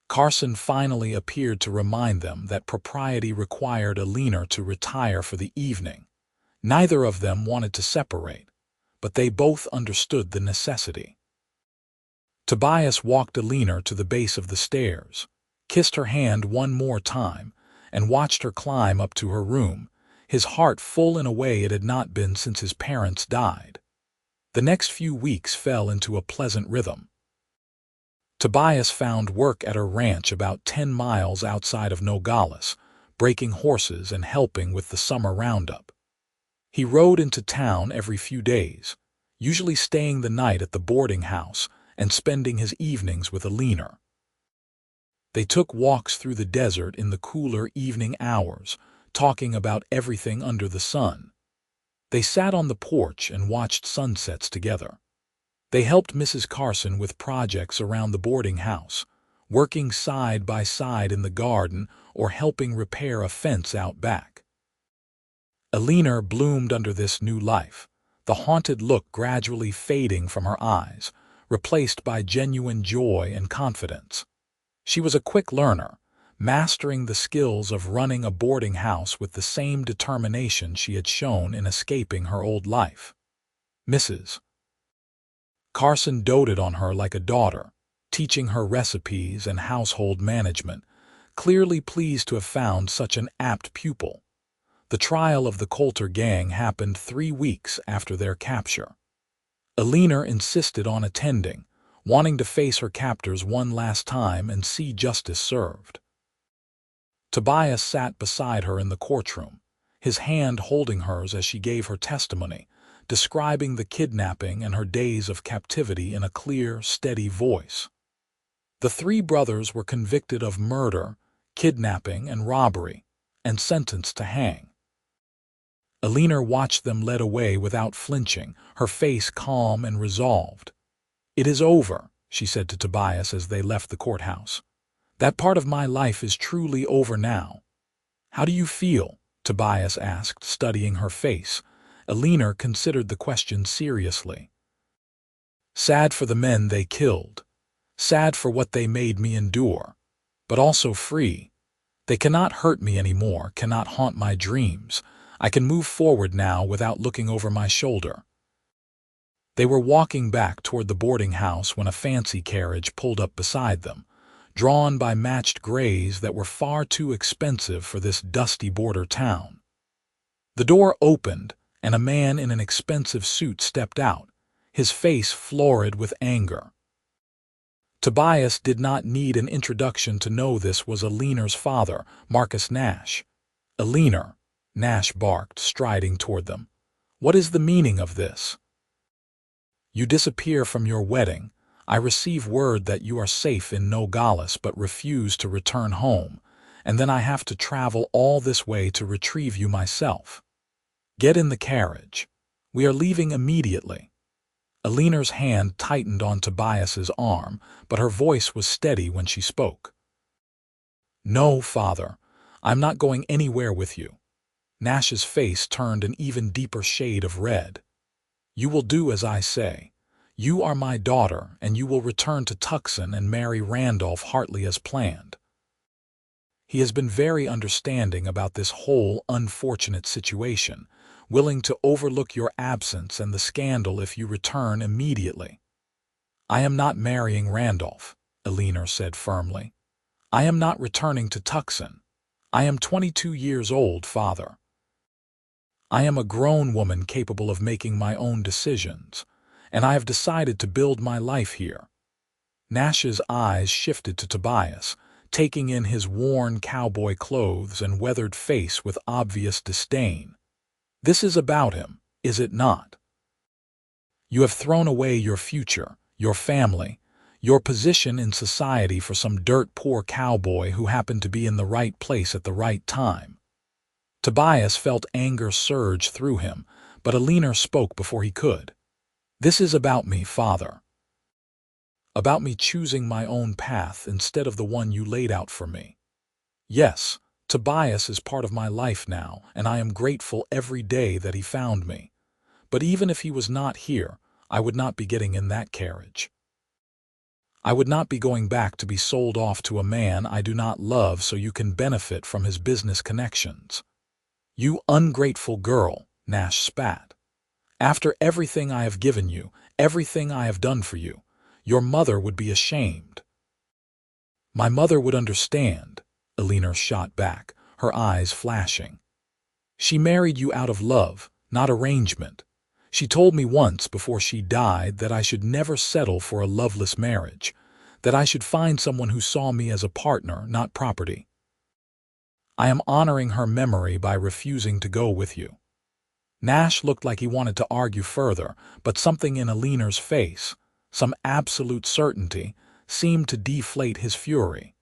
Carson finally appeared to remind them that propriety required Eleanor to retire for the evening, neither of them wanted to separate, but they both understood the necessity. Tobias walked Eleanor to the base of the stairs, kissed her hand one more time, and watched her climb up to her room, his heart full in a way it had not been since his parents died. The next few weeks fell into a pleasant rhythm. Tobias found work at a ranch about 10 miles outside of Nogales, breaking horses and helping with the summer roundup. He rode into town every few days, usually staying the night at the boarding house and spending his evenings with Eleanor. They took walks through the desert in the cooler evening hours, talking about everything under the sun. They sat on the porch and watched sunsets together. They helped Mrs. Carson with projects around the boarding house, working side by side in the garden or helping repair a fence out back. Eleanor bloomed under this new life, the haunted look gradually fading from her eyes, replaced by genuine joy and confidence. She was a quick learner, mastering the skills of running a boarding house with the same determination she had shown in escaping her old life. Mrs. Carson doted on her like a daughter, teaching her recipes and household management, clearly pleased to have found such an apt pupil. The trial of the Coulter gang happened 3 weeks after their capture. Eleanor insisted on attending, wanting to face her captors one last time and see justice served. Tobias sat beside her in the courtroom, his hand holding hers as she gave her testimony, describing the kidnapping and her days of captivity in a clear, steady voice. The 3 brothers were convicted of murder, kidnapping, and robbery, and sentenced to hang. Eleanor watched them led away without flinching, her face calm and resolved. "It is over," she said to Tobias as they left the courthouse. "That part of my life is truly over now." "How do you feel?" Tobias asked, studying her face. Eleanor considered the question seriously. "Sad for the men they killed. Sad for what they made me endure. But also free. They cannot hurt me anymore, cannot haunt my dreams. I can move forward now without looking over my shoulder." They were walking back toward the boarding house when a fancy carriage pulled up beside them, drawn by matched grays that were far too expensive for this dusty border town. The door opened, and a man in an expensive suit stepped out, his face florid with anger. Tobias did not need an introduction to know this was Eleanor's father, Marcus Nash. "Eleanor," Nash barked, striding toward them. "What is the meaning of this? You disappear from your wedding. I receive word that you are safe in Nogales but refuse to return home, and then I have to travel all this way to retrieve you myself. Get in the carriage. We are leaving immediately." Eleanor's hand tightened on Tobias's arm, but her voice was steady when she spoke. "No, father, I'm not going anywhere with you." Nash's face turned an even deeper shade of red. "You will do as I say. You are my daughter, and you will return to Tucson and marry Randolph Hartley as planned." He has been very understanding about this whole unfortunate situation, willing to overlook your absence and the scandal if you return immediately. I am not marrying Randolph, Eleanor said firmly. I am not returning to Tucson. I am 22 years old, father. I am a grown woman capable of making my own decisions, and I have decided to build my life here. Nash's eyes shifted to Tobias, taking in his worn cowboy clothes and weathered face with obvious disdain. This is about him, is it not? You have thrown away your future, your family, your position in society for some dirt-poor cowboy who happened to be in the right place at the right time. Tobias felt anger surge through him, but Eleanor spoke before he could. This is about me, father. About me choosing my own path instead of the one you laid out for me. Yes, Tobias is part of my life now, and I am grateful every day that he found me. But even if he was not here, I would not be getting in that carriage. I would not be going back to be sold off to a man I do not love so you can benefit from his business connections. You ungrateful girl, Nash spat. After everything I have given you, everything I have done for you, your mother would be ashamed. My mother would understand, Eleanor shot back, her eyes flashing. She married you out of love, not arrangement. She told me once before she died that I should never settle for a loveless marriage, that I should find someone who saw me as a partner, not property. I am honoring her memory by refusing to go with you. Nash looked like he wanted to argue further, but something in Eleanor's face, some absolute certainty, seemed to deflate his fury.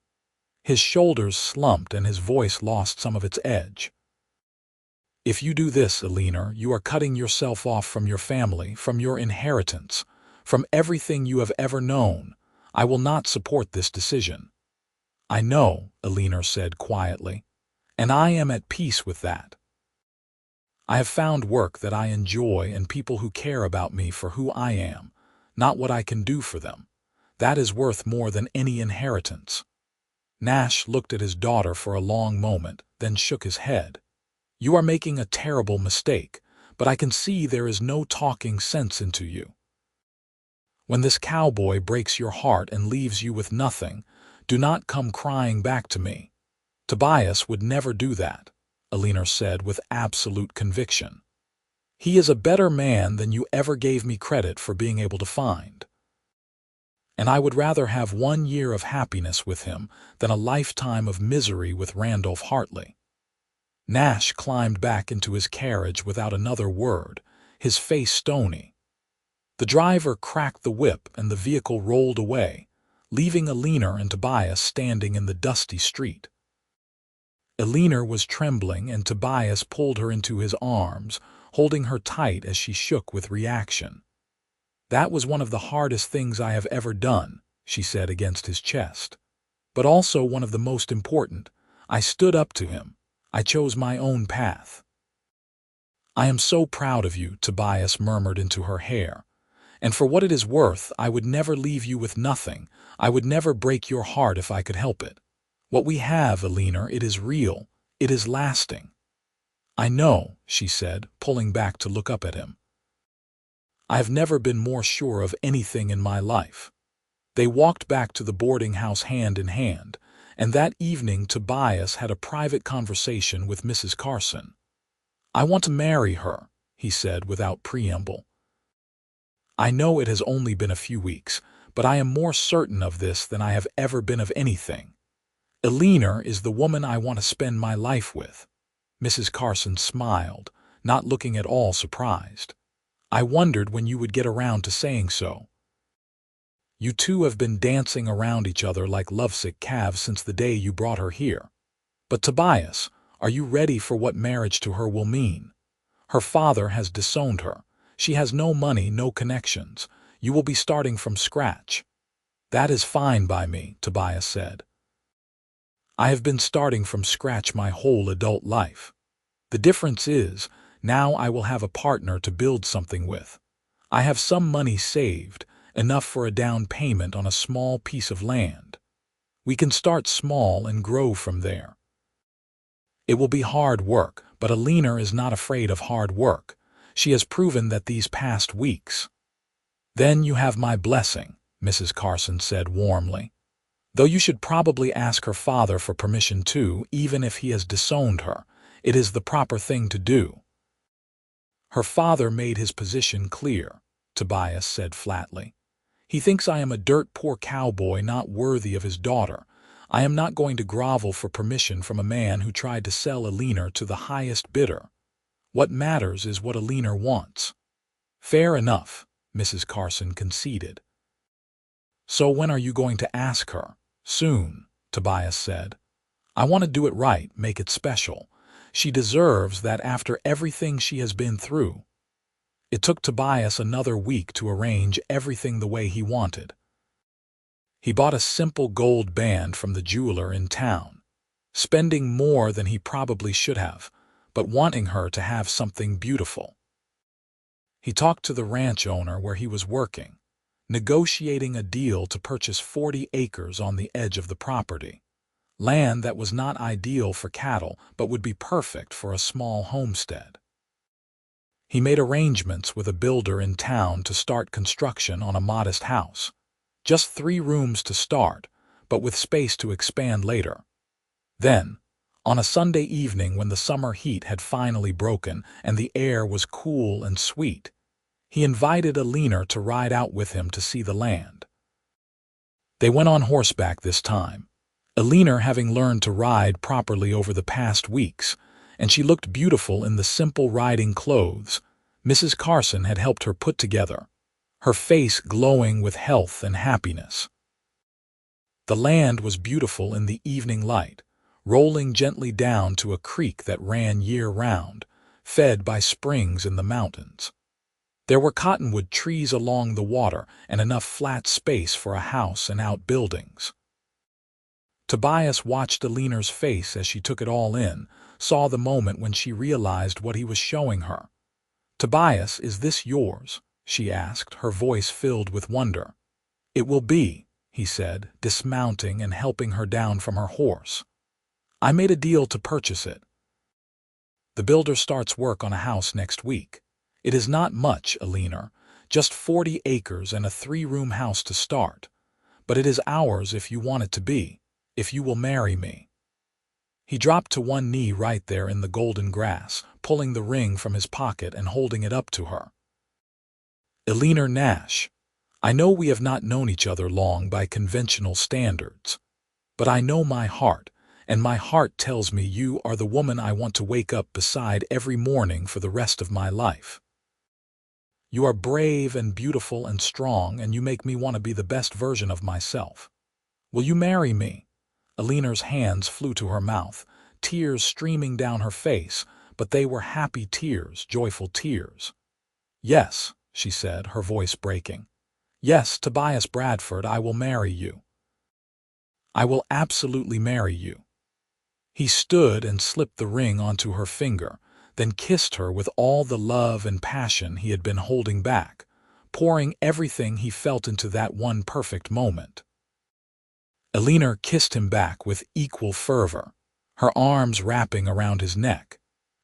His shoulders slumped and his voice lost some of its edge. If you do this, Eleanor, you are cutting yourself off from your family, from your inheritance, from everything you have ever known. I will not support this decision. I know, Eleanor said quietly, and I am at peace with that. I have found work that I enjoy and people who care about me for who I am, not what I can do for them. That is worth more than any inheritance. Nash looked at his daughter for a long moment, then shook his head. You are making a terrible mistake, but I can see there is no talking sense into you. When this cowboy breaks your heart and leaves you with nothing, do not come crying back to me. Tobias would never do that, Eleanor said with absolute conviction. He is a better man than you ever gave me credit for being able to find. And I would rather have 1 year of happiness with him than a lifetime of misery with Randolph Hartley. Nash climbed back into his carriage without another word, his face stony. The driver cracked the whip and the vehicle rolled away, leaving Eleanor and Tobias standing in the dusty street. Eleanor was trembling and Tobias pulled her into his arms, holding her tight as she shook with reaction. That was one of the hardest things I have ever done, she said against his chest. But also one of the most important. I stood up to him. I chose my own path. I am so proud of you, Tobias murmured into her hair. And for what it is worth, I would never leave you with nothing. I would never break your heart if I could help it. What we have, Eleanor, it is real. It is lasting. I know, she said, pulling back to look up at him. I have never been more sure of anything in my life. They walked back to the boarding house hand in hand, and that evening Tobias had a private conversation with Mrs. Carson. I want to marry her, he said without preamble. I know it has only been a few weeks, but I am more certain of this than I have ever been of anything. Eleanor is the woman I want to spend my life with. Mrs. Carson smiled, not looking at all surprised. I wondered when you would get around to saying so. You two have been dancing around each other like lovesick calves since the day you brought her here. But Tobias, are you ready for what marriage to her will mean? Her father has disowned her. She has no money, no connections. You will be starting from scratch. That is fine by me, Tobias said. I have been starting from scratch my whole adult life. The difference is, now I will have a partner to build something with. I have some money saved, enough for a down payment on a small piece of land. We can start small and grow from there. It will be hard work, but Eleanor is not afraid of hard work. She has proven that these past weeks. Then you have my blessing, Mrs. Carson said warmly. Though you should probably ask her father for permission too, even if he has disowned her. It is the proper thing to do. Her father made his position clear, Tobias said flatly. He thinks I am a dirt-poor cowboy not worthy of his daughter. I am not going to grovel for permission from a man who tried to sell Eleanor to the highest bidder. What matters is what Eleanor wants. Fair enough, Mrs. Carson conceded. So when are you going to ask her? Soon, Tobias said. I want to do it right, make it special. She deserves that after everything she has been through. It took Tobias another week to arrange everything the way he wanted. He bought a simple gold band from the jeweler in town, spending more than he probably should have, but wanting her to have something beautiful. He talked to the ranch owner where he was working, negotiating a deal to purchase 40 acres on the edge of the property, land that was not ideal for cattle but would be perfect for a small homestead. He made arrangements with a builder in town to start construction on a modest house, just 3 rooms to start, but with space to expand later. Then, on a Sunday evening when the summer heat had finally broken and the air was cool and sweet, he invited Eleanor to ride out with him to see the land. They went on horseback this time, Eleanor having learned to ride properly over the past weeks, and she looked beautiful in the simple riding clothes Mrs. Carson had helped her put together, her face glowing with health and happiness. The land was beautiful in the evening light, rolling gently down to a creek that ran year-round, fed by springs in the mountains. There were cottonwood trees along the water and enough flat space for a house and outbuildings. Tobias watched Eleanor's face as she took it all in, saw the moment when she realized what he was showing her. "Tobias, is this yours?" she asked, her voice filled with wonder. "It will be," he said, dismounting and helping her down from her horse. "I made a deal to purchase it. The builder starts work on a house next week. It is not much, Eleanor, just 40 acres and a 3-room house to start. But it is ours if you want it to be, if you will marry me." He dropped to one knee right there in the golden grass, pulling the ring from his pocket and holding it up to her. "Eleanor Nash, I know we have not known each other long by conventional standards, but I know my heart, and my heart tells me you are the woman I want to wake up beside every morning for the rest of my life. You are brave and beautiful and strong, and you make me want to be the best version of myself. Will you marry me?" Eleanor's hands flew to her mouth, tears streaming down her face, but they were happy tears, joyful tears. "Yes," she said, her voice breaking. "Yes, Tobias Bradford, I will marry you. I will absolutely marry you." He stood and slipped the ring onto her finger, then kissed her with all the love and passion he had been holding back, pouring everything he felt into that one perfect moment. Eleanor kissed him back with equal fervor, her arms wrapping around his neck,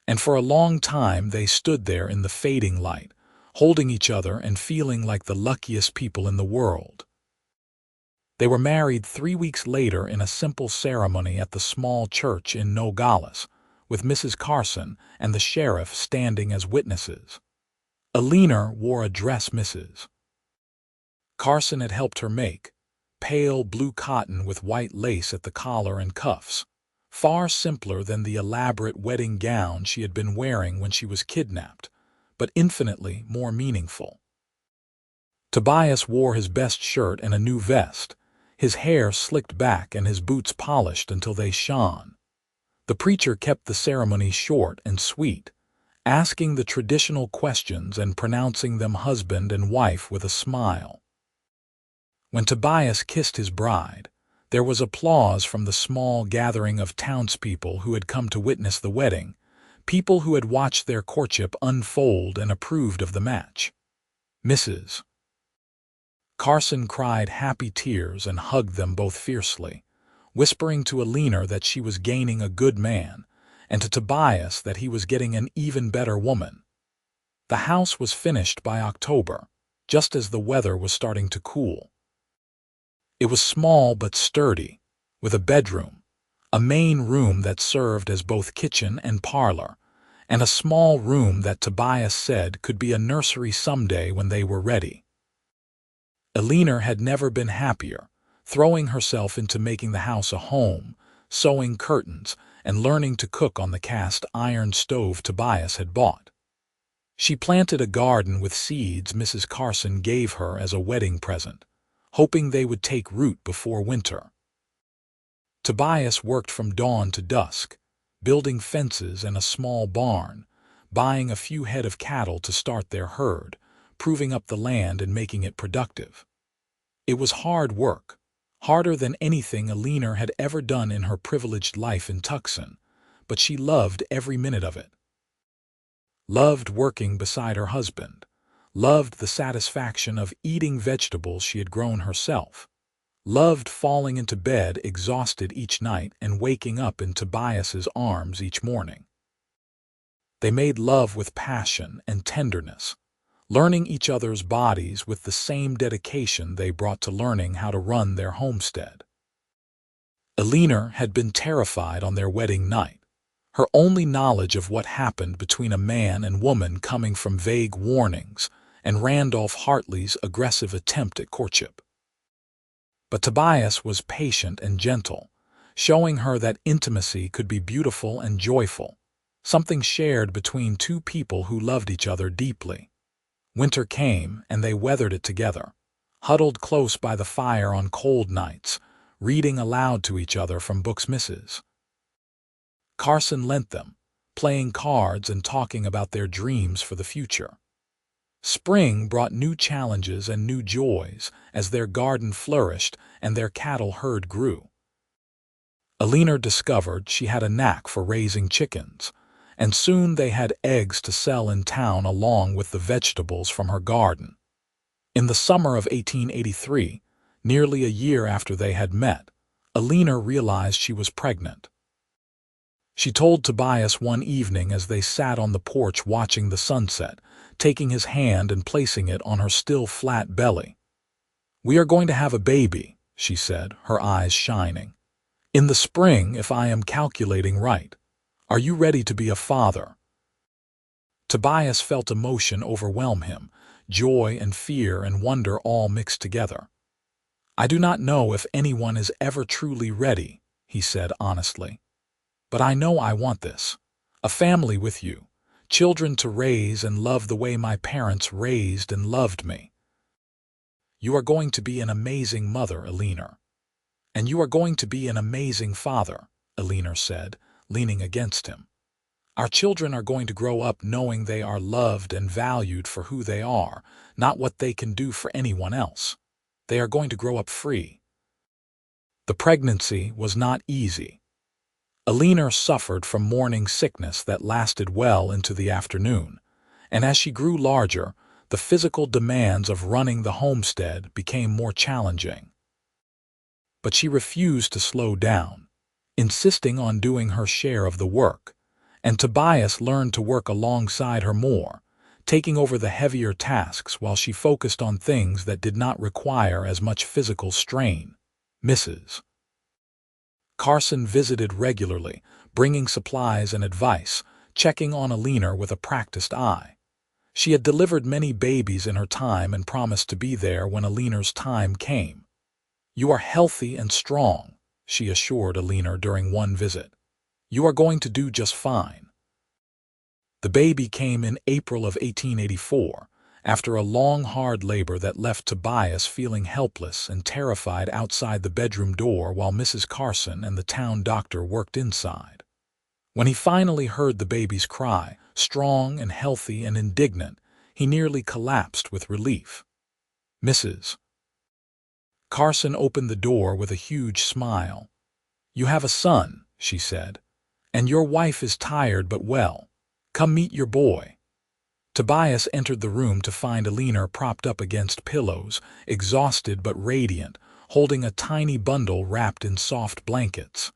and for a long time they stood there in the fading light, holding each other and feeling like the luckiest people in the world. They were married 3 weeks later in a simple ceremony at the small church in Nogales, with Mrs. Carson and the sheriff standing as witnesses. Eleanor wore a dress Mrs. Carson had helped her make, pale blue cotton with white lace at the collar and cuffs, far simpler than the elaborate wedding gown she had been wearing when she was kidnapped, but infinitely more meaningful. Tobias wore his best shirt and a new vest, his hair slicked back and his boots polished until they shone. The preacher kept the ceremony short and sweet, asking the traditional questions and pronouncing them husband and wife with a smile. When Tobias kissed his bride, there was applause from the small gathering of townspeople who had come to witness the wedding, people who had watched their courtship unfold and approved of the match. Mrs. Carson cried happy tears and hugged them both fiercely, whispering to Eleanor that she was gaining a good man, and to Tobias that he was getting an even better woman. The house was finished by October, just as the weather was starting to cool. It was small but sturdy, with a bedroom, a main room that served as both kitchen and parlor, and a small room that Tobias said could be a nursery someday when they were ready. Eleanor had never been happier, throwing herself into making the house a home, sewing curtains, and learning to cook on the cast iron stove Tobias had bought. She planted a garden with seeds Mrs. Carson gave her as a wedding present, hoping they would take root before winter. Tobias worked from dawn to dusk, building fences and a small barn, buying a few head of cattle to start their herd, proving up the land and making it productive. It was hard work, harder than anything Eleanor had ever done in her privileged life in Tucson, but she loved every minute of it. Loved working beside her husband, loved the satisfaction of eating vegetables she had grown herself, loved falling into bed exhausted each night and waking up in Tobias's arms each morning. They made love with passion and tenderness, learning each other's bodies with the same dedication they brought to learning how to run their homestead. Eleanor had been terrified on their wedding night, her only knowledge of what happened between a man and woman coming from vague warnings and Randolph Hartley's aggressive attempt at courtship. But Tobias was patient and gentle, showing her that intimacy could be beautiful and joyful, something shared between two people who loved each other deeply. Winter came, and they weathered it together, huddled close by the fire on cold nights, reading aloud to each other from books Mrs. Carson lent them, playing cards and talking about their dreams for the future. Spring brought new challenges and new joys as their garden flourished and their cattle herd grew. Eleanor discovered she had a knack for raising chickens, and soon they had eggs to sell in town along with the vegetables from her garden. In the summer of 1883, nearly a year after they had met, Eleanor realized she was pregnant. She told Tobias one evening as they sat on the porch watching the sunset, taking his hand and placing it on her still flat belly. "We are going to have a baby," she said, her eyes shining. "In the spring, if I am calculating right. Are you ready to be a father?" Tobias felt emotion overwhelm him, joy and fear and wonder all mixed together. "I do not know if anyone is ever truly ready," he said honestly. "But I know I want this. A family with you, children to raise and love the way my parents raised and loved me." "You are going to be an amazing mother, Eleanor." "And you are going to be an amazing father," Eleanor said, leaning against him. "Our children are going to grow up knowing they are loved and valued for who they are, not what they can do for anyone else. They are going to grow up free." The pregnancy was not easy. Eleanor suffered from morning sickness that lasted well into the afternoon, and as she grew larger, the physical demands of running the homestead became more challenging. But she refused to slow down, insisting on doing her share of the work, and Tobias learned to work alongside her more, taking over the heavier tasks while she focused on things that did not require as much physical strain. Mrs. Carson visited regularly, bringing supplies and advice, checking on Eleanor with a practiced eye. She had delivered many babies in her time and promised to be there when Eleanor's time came. "You are healthy and strong," she assured Eleanor during one visit. "You are going to do just fine." The baby came in April of 1884, after a long, hard labor that left Tobias feeling helpless and terrified outside the bedroom door while Mrs. Carson and the town doctor worked inside. When he finally heard the baby's cry, strong and healthy and indignant, he nearly collapsed with relief. Mrs. Carson opened the door with a huge smile. "You have a son," she said, "and your wife is tired but well. Come meet your boy." Tobias entered the room to find Eleanor propped up against pillows, exhausted but radiant, holding a tiny bundle wrapped in soft blankets.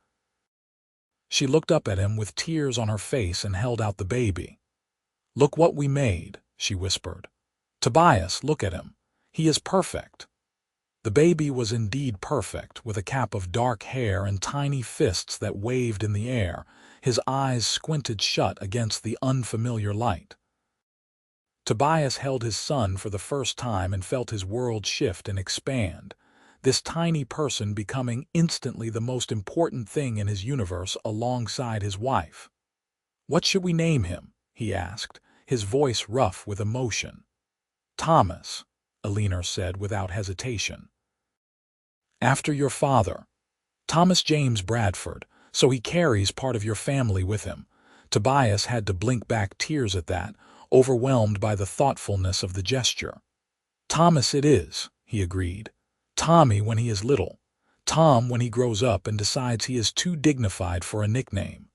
She looked up at him with tears on her face and held out the baby. "Look what we made," she whispered. "Tobias, look at him. He is perfect." The baby was indeed perfect, with a cap of dark hair and tiny fists that waved in the air, his eyes squinted shut against the unfamiliar light. Tobias held his son for the first time and felt his world shift and expand, this tiny person becoming instantly the most important thing in his universe alongside his wife. "What should we name him?" he asked, his voice rough with emotion. "Thomas," Eleanor said without hesitation. "After your father. Thomas James Bradford, so he carries part of your family with him." Tobias had to blink back tears at that, overwhelmed by the thoughtfulness of the gesture. "Thomas it is," he agreed. "Tommy when he is little. Tom when he grows up and decides he is too dignified for a nickname."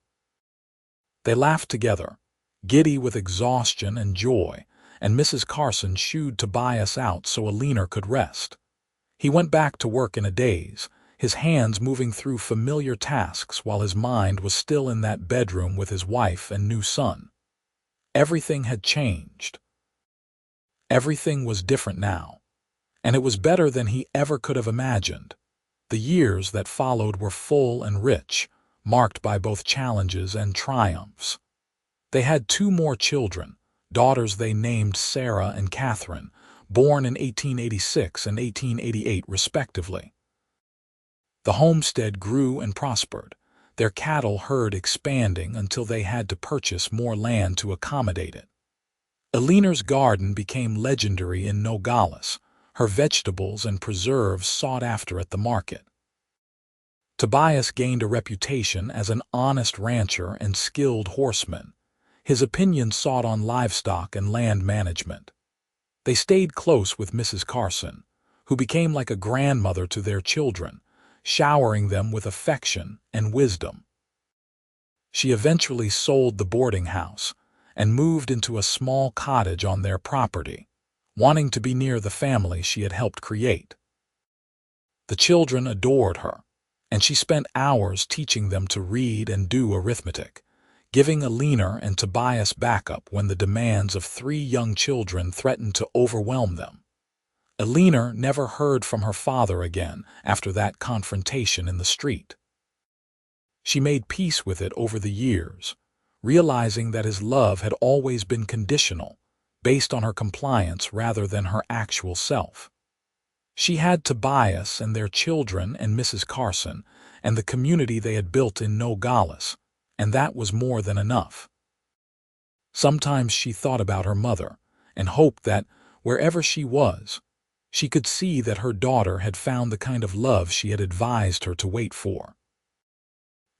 They laughed together, giddy with exhaustion and joy, and Mrs. Carson shooed Tobias out so Eleanor could rest. He went back to work in a daze, his hands moving through familiar tasks while his mind was still in that bedroom with his wife and new son. Everything had changed. Everything was different now, and it was better than he ever could have imagined. The years that followed were full and rich, marked by both challenges and triumphs. They had 2 more children, daughters they named Sarah and Catherine, born in 1886 and 1888 respectively. The homestead grew and prospered, their cattle herd expanding until they had to purchase more land to accommodate it. Eleanor's garden became legendary in Nogales, her vegetables and preserves sought after at the market. Tobias gained a reputation as an honest rancher and skilled horseman, his opinion sought on livestock and land management. They stayed close with Mrs. Carson, who became like a grandmother to their children, showering them with affection and wisdom. She eventually sold the boarding house and moved into a small cottage on their property, wanting to be near the family she had helped create. The children adored her, and she spent hours teaching them to read and do arithmetic, giving Eleanor and Tobias backup when the demands of 3 young children threatened to overwhelm them. Eleanor never heard from her father again after that confrontation in the street. She made peace with it over the years, realizing that his love had always been conditional, based on her compliance rather than her actual self. She had Tobias and their children and Mrs. Carson and the community they had built in Nogales, and that was more than enough. Sometimes she thought about her mother and hoped that, wherever she was, she could see that her daughter had found the kind of love she had advised her to wait for.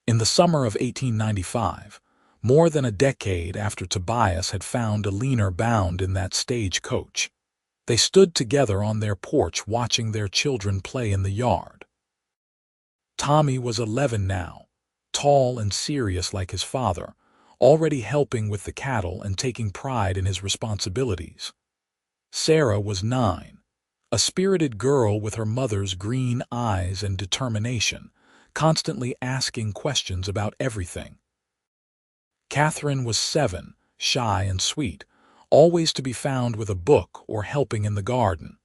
In the summer of 1895, more than a decade after Tobias had found Eleanor bound in that stagecoach, they stood together on their porch watching their children play in the yard. Tommy was 11 now, tall and serious like his father, already helping with the cattle and taking pride in his responsibilities. Sarah was 9, a spirited girl with her mother's green eyes and determination, constantly asking questions about everything. Catherine was 7, shy and sweet, always to be found with a book or helping in the garden.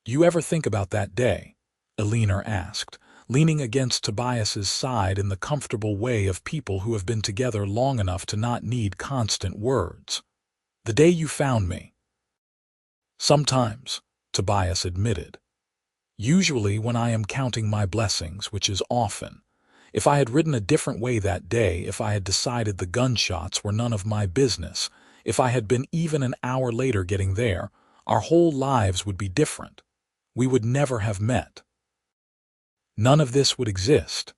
"You ever think about that day?" Eleanor asked, leaning against Tobias's side in the comfortable way of people who have been together long enough to not need constant words. "The day you found me." "Sometimes," Tobias admitted. "Usually when I am counting my blessings, which is often. If I had ridden a different way that day, if I had decided the gunshots were none of my business, if I had been even an hour later getting there, our whole lives would be different. We would never have met. None of this would exist.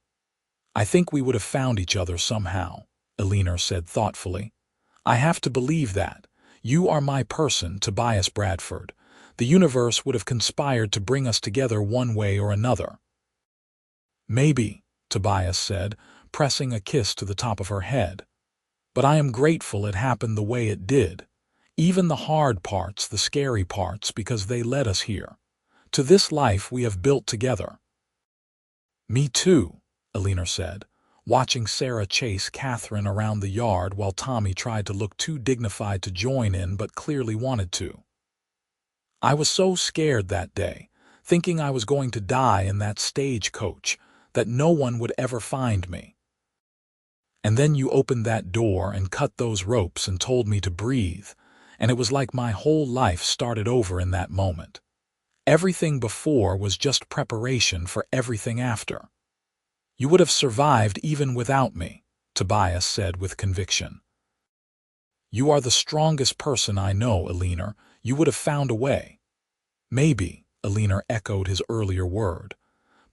I think we would have found each other somehow," Eleanor said thoughtfully. "I have to believe that. You are my person, Tobias Bradford. The universe would have conspired to bring us together one way or another." "Maybe," Tobias said, pressing a kiss to the top of her head. "But I am grateful it happened the way it did. Even the hard parts, the scary parts, because they led us here. To this life we have built together." "Me too," Eleanor said, watching Sarah chase Catherine around the yard while Tommy tried to look too dignified to join in but clearly wanted to. I was so scared that day, thinking I was going to die in that stagecoach, that no one would ever find me. And then you opened that door and cut those ropes and told me to breathe, and it was like my whole life started over in that moment. Everything before was just preparation for everything after. You would have survived even without me, Tobias said with conviction. You are the strongest person I know, Eleanor. You would have found a way. Maybe, Eleanor echoed his earlier word.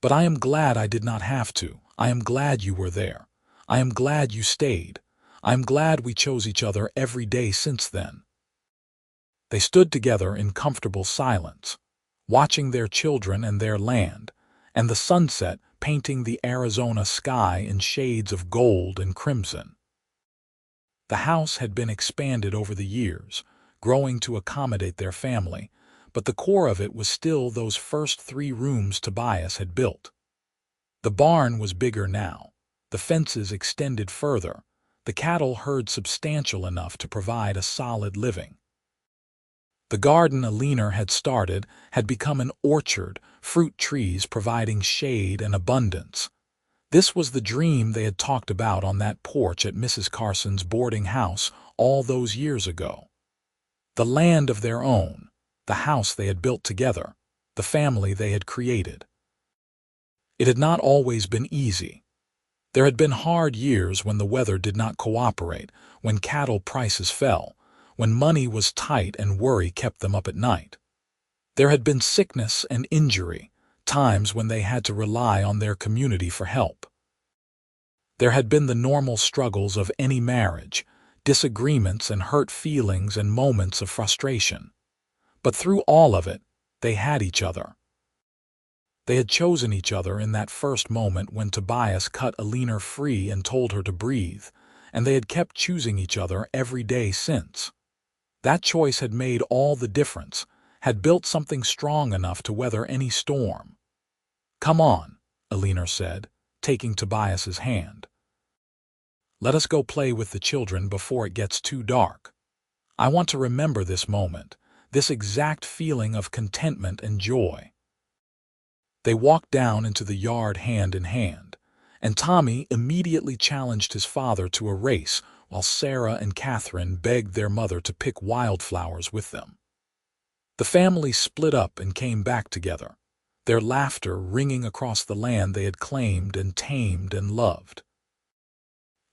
But I am glad I did not have to. I am glad you were there. I am glad you stayed. I am glad we chose each other every day since then. They stood together in comfortable silence, watching their children and their land, and the sunset painting the Arizona sky in shades of gold and crimson. The house had been expanded over the years, growing to accommodate their family, but the core of it was still those first 3 rooms Tobias had built. The barn was bigger now, the fences extended further, the cattle herd substantial enough to provide a solid living. The garden Eleanor had started had become an orchard, fruit trees providing shade and abundance. This was the dream they had talked about on that porch at Mrs. Carson's boarding house all those years ago. The land of their own, the house they had built together, the family they had created. It had not always been easy. There had been hard years when the weather did not cooperate, when cattle prices fell, when money was tight and worry kept them up at night. There had been sickness and injury, times when they had to rely on their community for help. There had been the normal struggles of any marriage, disagreements and hurt feelings and moments of frustration. But through all of it, they had each other. They had chosen each other in that first moment when Tobias cut Eleanor free and told her to breathe, and they had kept choosing each other every day since. That choice had made all the difference, had built something strong enough to weather any storm. "Come on," Eleanor said, taking Tobias's hand. "Let us go play with the children before it gets too dark. I want to remember this moment, this exact feeling of contentment and joy." They walked down into the yard hand in hand, and Tommy immediately challenged his father to a race while Sarah and Catherine begged their mother to pick wildflowers with them. The family split up and came back together, their laughter ringing across the land they had claimed and tamed and loved.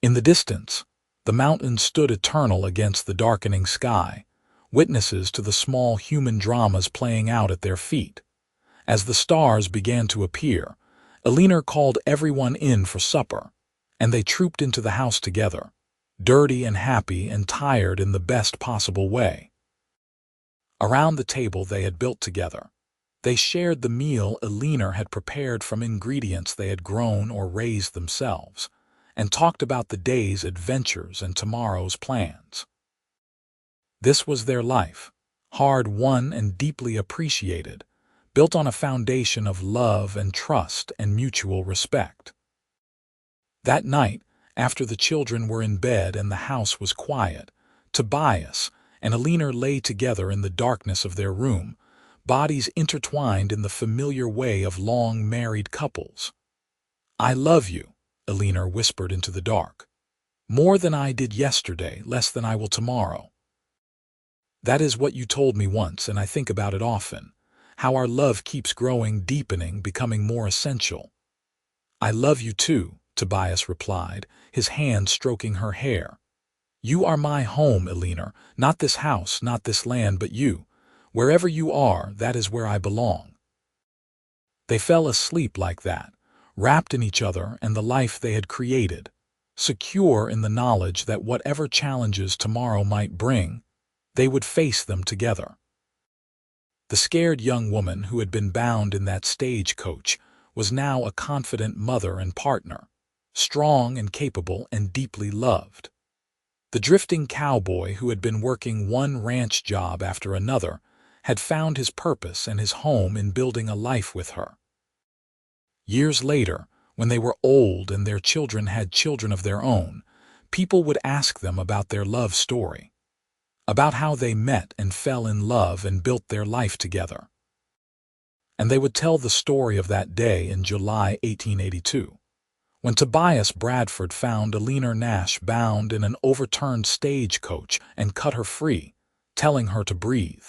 In the distance, the mountains stood eternal against the darkening sky, witnesses to the small human dramas playing out at their feet. As the stars began to appear, Eleanor called everyone in for supper, and they trooped into the house together, dirty and happy and tired in the best possible way. Around the table they had built together, they shared the meal Eleanor had prepared from ingredients they had grown or raised themselves, and talked about the day's adventures and tomorrow's plans. This was their life, hard-won and deeply appreciated, built on a foundation of love and trust and mutual respect. That night, after the children were in bed and the house was quiet, Tobias and Eleanor lay together in the darkness of their room, bodies intertwined in the familiar way of long married couples. "I love you," Eleanor whispered into the dark. "More than I did yesterday, less than I will tomorrow." "That is what you told me once, and I think about it often. How our love keeps growing, deepening, becoming more essential." "I love you too," Tobias replied, his hand stroking her hair. "You are my home, Eleanor, not this house, not this land, but you. Wherever you are, that is where I belong." They fell asleep like that, wrapped in each other and the life they had created, secure in the knowledge that whatever challenges tomorrow might bring, they would face them together. The scared young woman who had been bound in that stagecoach was now a confident mother and partner, strong and capable and deeply loved. The drifting cowboy who had been working one ranch job after another had found his purpose and his home in building a life with her. Years later, When they were old and their children had children of their own, people would ask them about their love story, about how they met and fell in love and built their life together. And they would tell the story of that day in July 1882, when Tobias Bradford found Eleanor Nash bound in an overturned stagecoach and cut her free, telling her to breathe.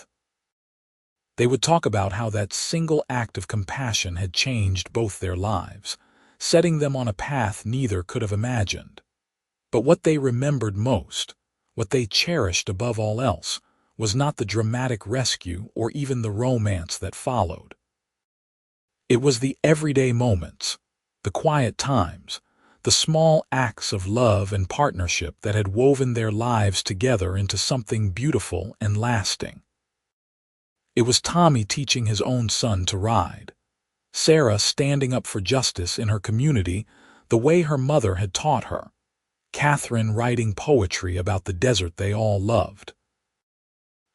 They would talk about how that single act of compassion had changed both their lives, setting them on a path neither could have imagined. But what they remembered most, what they cherished above all else, was not the dramatic rescue or even the romance that followed. It was the everyday moments, the quiet times, the small acts of love and partnership that had woven their lives together into something beautiful and lasting. It was Tommy teaching his own son to ride, Sarah standing up for justice in her community the way her mother had taught her, Catherine writing poetry about the desert they all loved.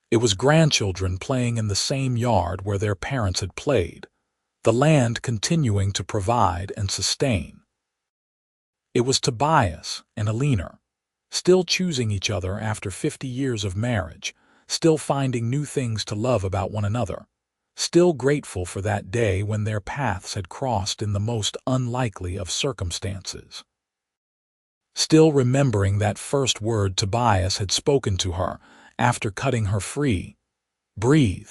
It was grandchildren playing in the same yard where their parents had played, the land continuing to provide and sustain. It was Tobias and Eleanor, still choosing each other after 50 years of marriage, still finding new things to love about one another, still grateful for that day when their paths had crossed in the most unlikely of circumstances. Still remembering that first word Tobias had spoken to her after cutting her free, breathe.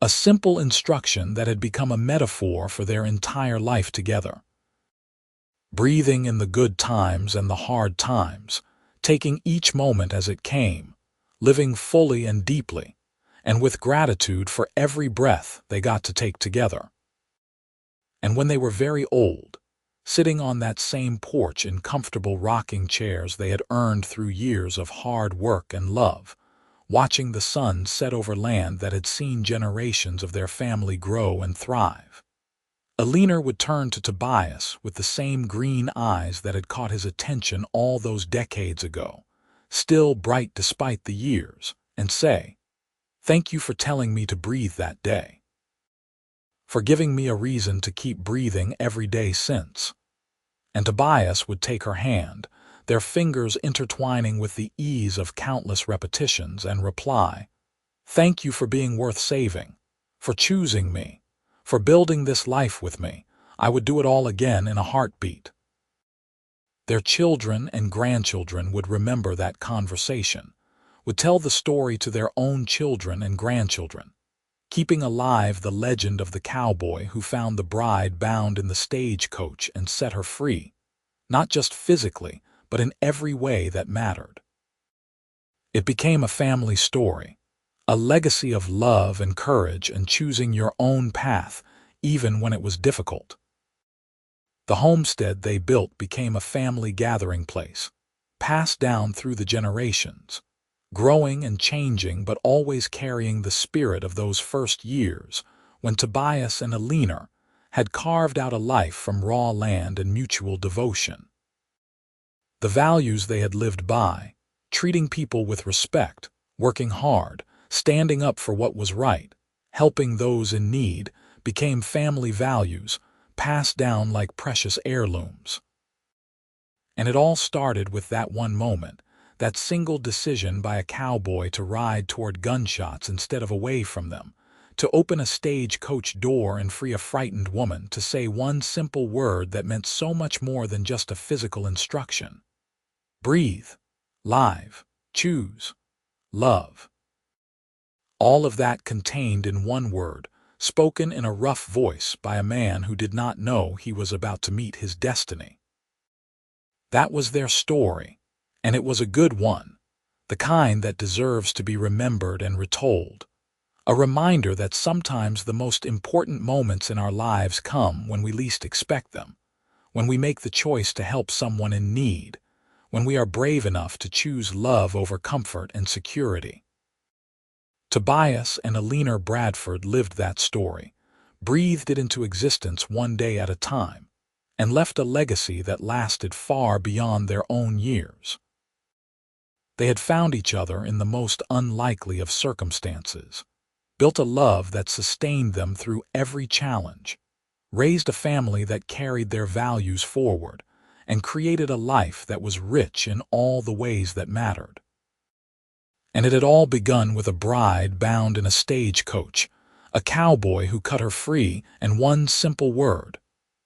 A simple instruction that had become a metaphor for their entire life together. Breathing in the good times and the hard times, taking each moment as it came, living fully and deeply, and with gratitude for every breath they got to take together. And when they were very old, sitting on that same porch in comfortable rocking chairs they had earned through years of hard work and love, watching the sun set over land that had seen generations of their family grow and thrive. Eleanor would turn to Tobias with the same green eyes that had caught his attention all those decades ago, still bright despite the years, and say, "Thank you for telling me to breathe that day. For giving me a reason to keep breathing every day since." And Tobias would take her hand, their fingers intertwining with the ease of countless repetitions, and reply, "Thank you for being worth saving, for choosing me, for building this life with me. I would do it all again in a heartbeat." Their children and grandchildren would remember that conversation, would tell the story to their own children and grandchildren, keeping alive the legend of the cowboy who found the bride bound in the stagecoach and set her free, not just physically, but in every way that mattered. It became a family story, a legacy of love and courage and choosing your own path, even when it was difficult. The homestead they built became a family gathering place, passed down through the generations, growing and changing but always carrying the spirit of those first years when Tobias and Eleanor had carved out a life from raw land and mutual devotion. The values they had lived by, treating people with respect, working hard, standing up for what was right, helping those in need, became family values, passed down like precious heirlooms. And it all started with that one moment, that single decision by a cowboy to ride toward gunshots instead of away from them, to open a stagecoach door and free a frightened woman, to say one simple word that meant so much more than just a physical instruction. Breathe, live, choose, love. All of that contained in one word, spoken in a rough voice by a man who did not know he was about to meet his destiny. That was their story, and it was a good one, the kind that deserves to be remembered and retold. A reminder that sometimes the most important moments in our lives come when we least expect them, when we make the choice to help someone in need, when we are brave enough to choose love over comfort and security. Tobias and Eleanor Bradford lived that story, breathed it into existence one day at a time, and left a legacy that lasted far beyond their own years. They had found each other in the most unlikely of circumstances, built a love that sustained them through every challenge, raised a family that carried their values forward, and created a life that was rich in all the ways that mattered. And it had all begun with a bride bound in a stagecoach, a cowboy who cut her free, and one simple word: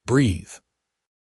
breathe.